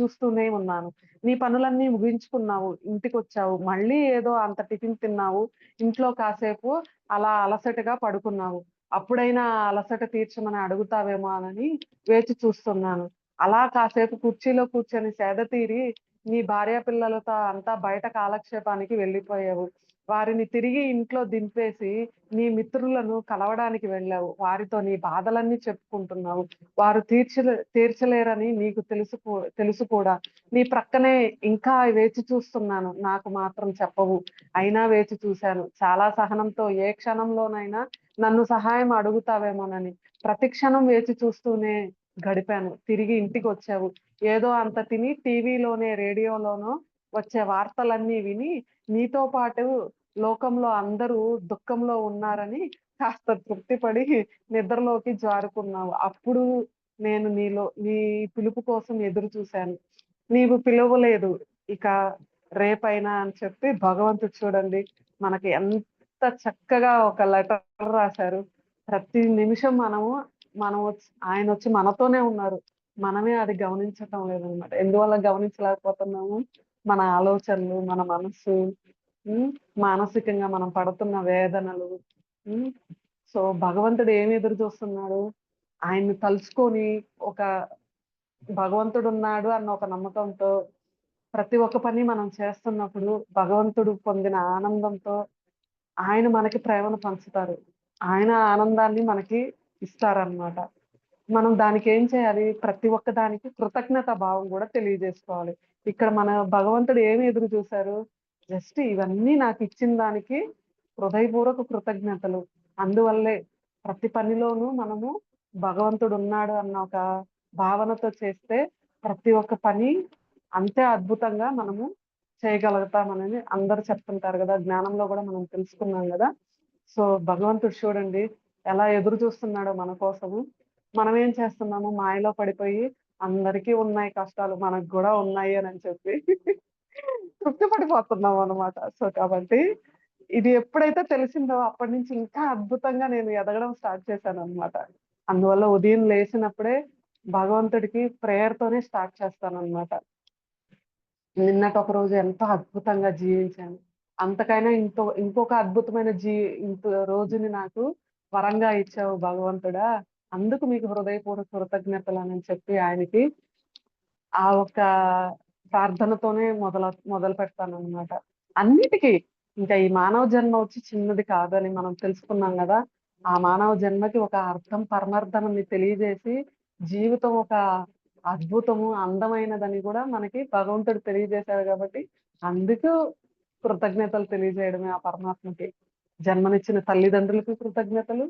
చూస్తూనే ఉన్నాను. నీ పనులన్నీ ముగించుకున్నావు. ఇంటికొచ్చావు. మళ్ళీ ఏదో అంత టిఫిన్ తిన్నావు. ఇంట్లో కాసేపు అలా అలసటగా పడుకున్నావు. అప్పుడైనా ఆ అలసట తీర్చమని అడుగుతావేమో అని వేచి చూస్తున్నాను. అలా కాసేపు కుర్చీలో కూర్చొని సేద తీరి నీ భార్య పిల్లలతో అంతా బయట కాలక్షేపానికి వెళ్ళిపోయావు. వారిని తిరిగి ఇంట్లో దింపేసి నీ మిత్రులను కలవడానికి వెళ్ళావు. వారితో నీ బాధలన్నీ చెప్పుకుంటున్నావు. వారు తీర్చలేరని నీకు తెలుసు కూడా. నీ ప్రక్కనే ఇంకా వేచి చూస్తున్నాను. నాకు మాత్రం చెప్పవు. అయినా వేచి చూశాను. చాలా సహనంతో ఏ క్షణంలోనైనా నన్ను సహాయం అడుగుతావేమోనని. ప్రతి క్షణం వేచి చూస్తూనే గడిపాను. తిరిగి ఇంటికి వచ్చావు. ఏదో అంత తిని టీవీలోనే, రేడియోలోనో వచ్చే వార్తలన్నీ విని నీతో పాటు లోకంలో అందరూ దుఃఖంలో ఉన్నారని కాస్త తృప్తిపడి నిద్రలోకి జారుకున్నావు. అప్పుడు నేను నీ పిలుపు కోసం ఎదురు చూశాను. నీవు పిలవలేదు. ఇక రేపైనా అని చెప్పి భగవంతుడు చూడండి మనకి ఎంత చక్కగా ఒక లెటర్ రాశారు. ప్రతి నిమిషం ఆయన వచ్చి మనతోనే ఉన్నారు. మనమే అది గమనించటం లేదనమాట. ఎందువల్ల గమనించలేకపోతున్నాము? మన ఆలోచనలు, మన మనస్సు, మానసికంగా మనం పడుతున్న వేదనలు. సో భగవంతుడు ఏమి ఎదురు చూస్తున్నాడు? ఆయన్ని తలుచుకొని ఒక భగవంతుడు ఉన్నాడు అన్న ఒక నమ్మకంతో ప్రతి ఒక్క పని మనం చేస్తున్నప్పుడు భగవంతుడు పొందిన ఆనందంతో ఆయన మనకి ప్రేమను పంచుతారు. ఆయన ఆనందాన్ని మనకి ఇస్తారనమాట. మనం దానికి ఏం చేయాలి? ప్రతి ఒక్క దానికి కృతజ్ఞత భావం కూడా తెలియజేసుకోవాలి. ఇక్కడ మన భగవంతుడు ఏమి ఎదురు చూశారు? జస్ట్ ఇవన్నీ నాకు ఇచ్చిన దానికి హృదయపూర్వక కృతజ్ఞతలు. అందువల్లే ప్రతి పనిలోనూ మనము భగవంతుడు ఉన్నాడు అన్న ఒక భావనతో చేస్తే ప్రతి ఒక్క పని అంతే అద్భుతంగా మనము చేయగలుగుతామని అందరూ చెప్తుంటారు కదా. జ్ఞానంలో కూడా మనం తెలుసుకున్నాం కదా. సో భగవంతుడు చూడండి ఎలా ఎదురు చూస్తున్నాడో మన కోసము. మనం ఏం చేస్తున్నాము? మాయలో పడిపోయి అందరికీ ఉన్నాయి కష్టాలు, మనకు కూడా ఉన్నాయి అని చెప్పి తృప్తి పడిపోతున్నాం అనమాట. సో కాబట్టి ఇది ఎప్పుడైతే తెలిసిందో అప్పటి నుంచి ఇంకా అద్భుతంగా నేను ఎదగడం స్టార్ట్ చేశాను అనమాట. అందువల్ల ఉదయం లేచినప్పుడే భగవంతుడికి ప్రేయర్ తోనే స్టార్ట్ చేస్తాను అనమాట. నిన్నటి ఒక రోజు ఎంతో అద్భుతంగా జీవించాను. అంతకైనా ఇంకొక అద్భుతమైన రోజుని నాకు వరంగా ఇచ్చావు భగవంతుడా. అందుకు మీకు హృదయపూర్వక కృతజ్ఞతలు అని చెప్పి ఆయనకి ఆ ఒక్క ప్రార్థనతోనే మొదలు పెడతానన్నమాట. అన్నిటికీ ఇంకా ఈ మానవ జన్మ వచ్చి చిన్నది కాదని మనం తెలుసుకున్నాం కదా. ఆ మానవ జన్మకి ఒక అర్థం పరమార్థాన్ని తెలియజేసి జీవితం ఒక అద్భుతము, అందమైనదని కూడా మనకి భగవంతుడు తెలియజేశాడు కాబట్టి అందుకు కృతజ్ఞతలు తెలియజేయడమే ఆ పరమాత్మకి. జన్మనిచ్చిన తల్లిదండ్రులకు కృతజ్ఞతలు,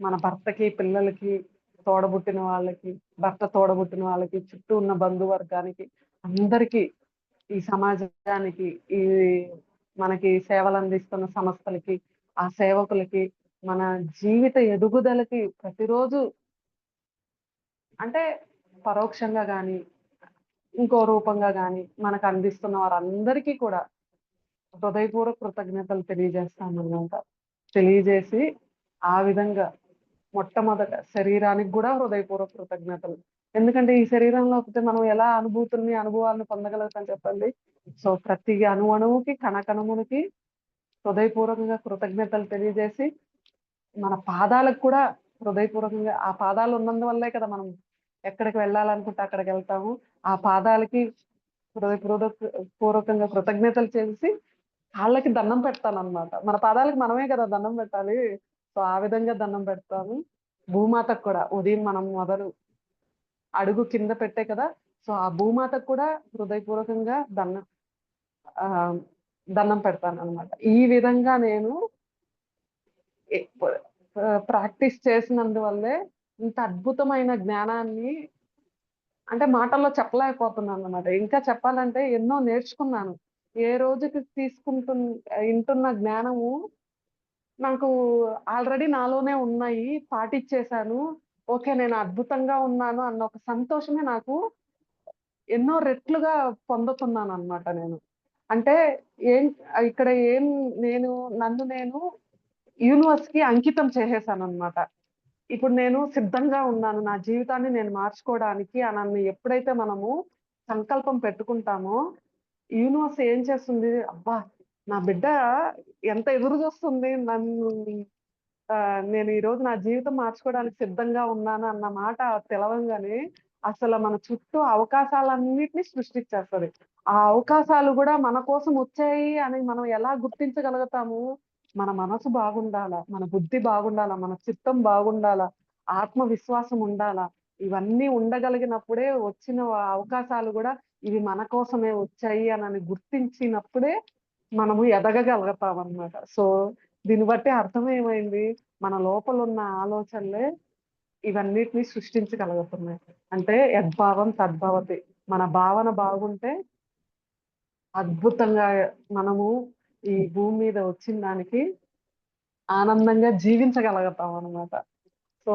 మన భర్తకి, పిల్లలకి, తోడబుట్టిన వాళ్ళకి, భర్త తోడబుట్టిన వాళ్ళకి, చుట్టూ ఉన్న బంధువర్గానికి, అందరికీ, ఈ సమాజానికి, ఈ మనకి సేవలు అందిస్తున్న సంస్థలకి, ఆ సేవకులకి, మన జీవిత ఎదుగుదలకి ప్రతిరోజు అంటే పరోక్షంగా గాని ఇంకో రూపంగా గాని మనకు అందిస్తున్న వారందరికీ కూడా హృదయపూర్వక కృతజ్ఞతలు తెలియజేస్తాను అన్నమాట. తెలియజేసి ఆ విధంగా మొట్టమొదట శరీరానికి కూడా హృదయపూర్వక కృతజ్ఞతలు. ఎందుకంటే ఈ శరీరం లేకపోతే మనం ఎలా అనుభవాలను పొందగలుగుతాం చెప్పండి. సో ప్రతి అణువుకి కణకణమునికి హృదయపూర్వకంగా కృతజ్ఞతలు తెలియజేసి మన పాదాలకు కూడా హృదయపూర్వకంగా, ఆ పాదాలు ఉన్నందువల్లే కదా మనం ఎక్కడికి వెళ్ళాలనుకుంటే అక్కడికి వెళ్తాము. ఆ పాదాలకి పూర్వకంగా కృతజ్ఞతలు చేసి కాళ్ళకి దండం పెడతానన్నమాట. మన పాదాలకు మనమే కదా దండం పెట్టాలి. సో ఆ విధంగా దండం పెడతాను. భూమాతకు కూడా ఉదయం మనం మొదలు అడుగు కింద పెట్టే కదా, సో ఆ భూమాతకు కూడా హృదయపూర్వకంగా ఆ దండం పెడతాను అనమాట. ఈ విధంగా నేను ప్రాక్టీస్ చేసినందువల్లే ఇంత అద్భుతమైన జ్ఞానాన్ని అంటే మాటల్లో చెప్పలేకపోతున్నాను అన్నమాట. ఇంకా చెప్పాలంటే ఎన్నో నేర్చుకున్నాను. ఏ రోజుకి వింటున్న జ్ఞానము నాకు ఆల్రెడీ నాలోనే ఉన్నాయి. పాటిచ్చేసాను. ఓకే. నేను అద్భుతంగా ఉన్నాను అన్న ఒక సంతోషమే నాకు ఎన్నో రెట్లుగా పొందుతున్నానన్నమాట నేను. అంటే ఏం ఇక్కడ ఏం నేను నన్ను నేను యూనివర్స్‌కి అంకితం చేసేసానన్నమాట. ఇప్పుడు నేను సిద్ధంగా ఉన్నాను. నా జీవితాన్ని నేను మార్చుకోవడానికి అనని ఎప్పుడైతే మనము సంకల్పం పెట్టుకుంటామో, యూనివర్స్ ఏం చేస్తుంది, అబ్బా! నా బిడ్డ ఎంత ఎదురు చూస్తుంది నన్ను నేను ఈరోజు నా జీవితం మార్చుకోవడానికి సిద్ధంగా ఉన్నాను అన్న మాట తెలవంగానే అసల మన చుట్టూ అవకాశాలన్నిటిని సృష్టించేస్తది. ఆ అవకాశాలు గూడా మన కోసం వచ్చాయి అని మనం ఎలా గుర్తించగలుగుతాము? మన మనసు బాగుండాల, మన బుద్ధి బాగుండాల, మన చిత్తం బాగుండాల, ఆత్మవిశ్వాసం ఉండాల. ఇవన్నీ ఉండగలిగినప్పుడే వచ్చిన అవకాశాలు గూడా ఇవి మన కోసమే వచ్చాయి అనని గుర్తించినప్పుడే మనము ఎదగగలుగుతామన్నమాట. సో దీన్ని బట్టి అర్థం ఏమైంది? మన లోపలున్న ఆలోచనలే ఇవన్నిటిని సృష్టించగలుగుతున్నాయి. అంటే యద్భావం తద్భవతి. మన భావన బాగుంటే అద్భుతంగా మనము ఈ భూమి మీద వచ్చిన దానికి ఆనందంగా జీవించగలుగుతామన్నమాట. సో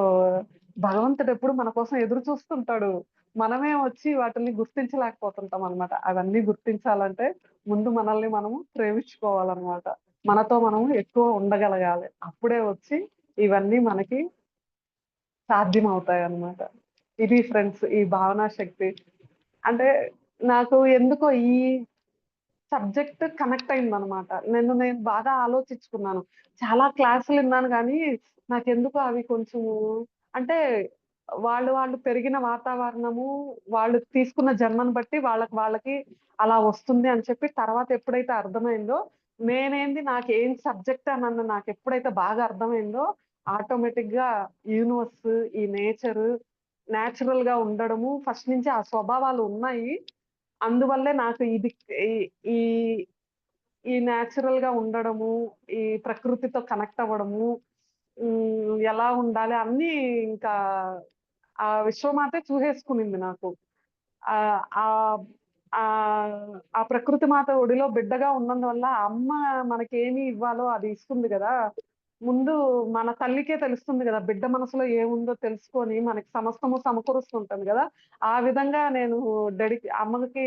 భగవంతుడు ఎప్పుడు మన కోసం ఎదురు చూస్తుంటాడు. మనమే వచ్చి వాటిని గుర్తించలేకపోతుంటామన్నమాట. అవన్నీ గుర్తించాలంటే ముందు మనల్ని మనము ప్రేమించుకోవాలన్నమాట. మనతో మనం ఎక్కువ ఉండగలగాలి. అప్పుడే వచ్చి ఇవన్నీ మనకి సాధ్యమవుతాయన్నమాట. ఇది ఫ్రెండ్స్ ఈ భావనా శక్తి. అంటే నాకు ఎందుకో ఈ సబ్జెక్ట్ కనెక్ట్ అయిందనమాట. నేను బాగా ఆలోచించుకున్నాను. చాలా క్లాసులు విన్నాను గానీ, నాకెందుకో అవి కొంచెము అంటే వాళ్ళు పెరిగిన వాతావరణము, వాళ్ళు తీసుకున్న జన్మను బట్టి వాళ్ళకి అలా వస్తుంది అని చెప్పి తర్వాత ఎప్పుడైతే అర్థమైందో, నాకేం సబ్జెక్ట్ అనన్న నాకెప్పుడైతే బాగా అర్థమైందో, ఆటోమేటిక్‌గా యూనివర్స్, ఈ నేచురల్‌గా ఉండడము ఫస్ట్ నుంచి ఆ స్వభావాలు ఉన్నాయి. అందువల్లే నాకు ఇది ఈ ఈ ఈ నేచురల్‌గా ఉండడము, ఈ ప్రకృతితో కనెక్ట్ అవ్వడము, ఎలా ఉండాలి అన్నీ ఇంకా ఆ విశ్వమాతే చూసేసుకునింది నాకు. ఆహ్, ఆహ్, ఆ ప్రకృతి మాత ఒడిలో బిడ్డగా ఉన్నందువల్ల అమ్మ మనకేమి ఇవ్వాలో అది ఇస్తుంది గదా! ముందు మన తల్లికే తెలుస్తుంది గదా! బిడ్డ మనసులో ఏముందో తెలుసుకొని మనకి సమస్తము సమకూరుస్తుంటుంది గదా! ఆ విధంగా నేను అమ్మకి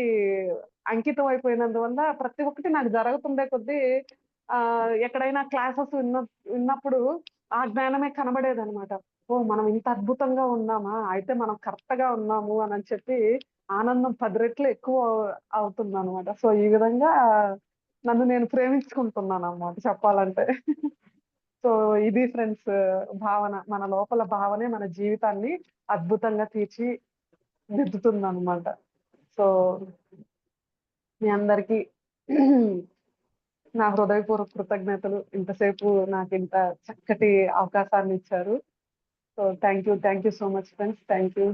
అంకితం అయిపోయినందువల్ల ప్రతి ఒక్కటి నాకు జరుగుతుండే కొద్దీ ఎక్కడైనా క్లాసెస్ విన్నప్పుడు ఆ జ్ఞానమే కనబడేదనమాట. ఓహ్! మనం ఇంత అద్భుతంగా ఉన్నామా? అయితే మనం కరెక్ట్‌గా ఉన్నాము అనని చెప్పి ఆనందం 10 రెట్లు ఎక్కువ అవుతుందనమాట. సో, ఈ విధంగా నన్ను నేను ప్రేమించుకుంటున్నాననమాట చెప్పాలంటే. సో, ఇది ఫ్రెండ్స్ భావన. మన లోపల భావనే మన జీవితాన్ని అద్భుతంగా తీర్చిదిద్దుతుందనమాట. సో, మీ అందరికీ నా హృదయపూర్వక కృతజ్ఞతలు. ఇంతసేపు నాకింత చక్కటి అవకాశాన్నిచ్చారు. So, thank you so much friends. Thank you.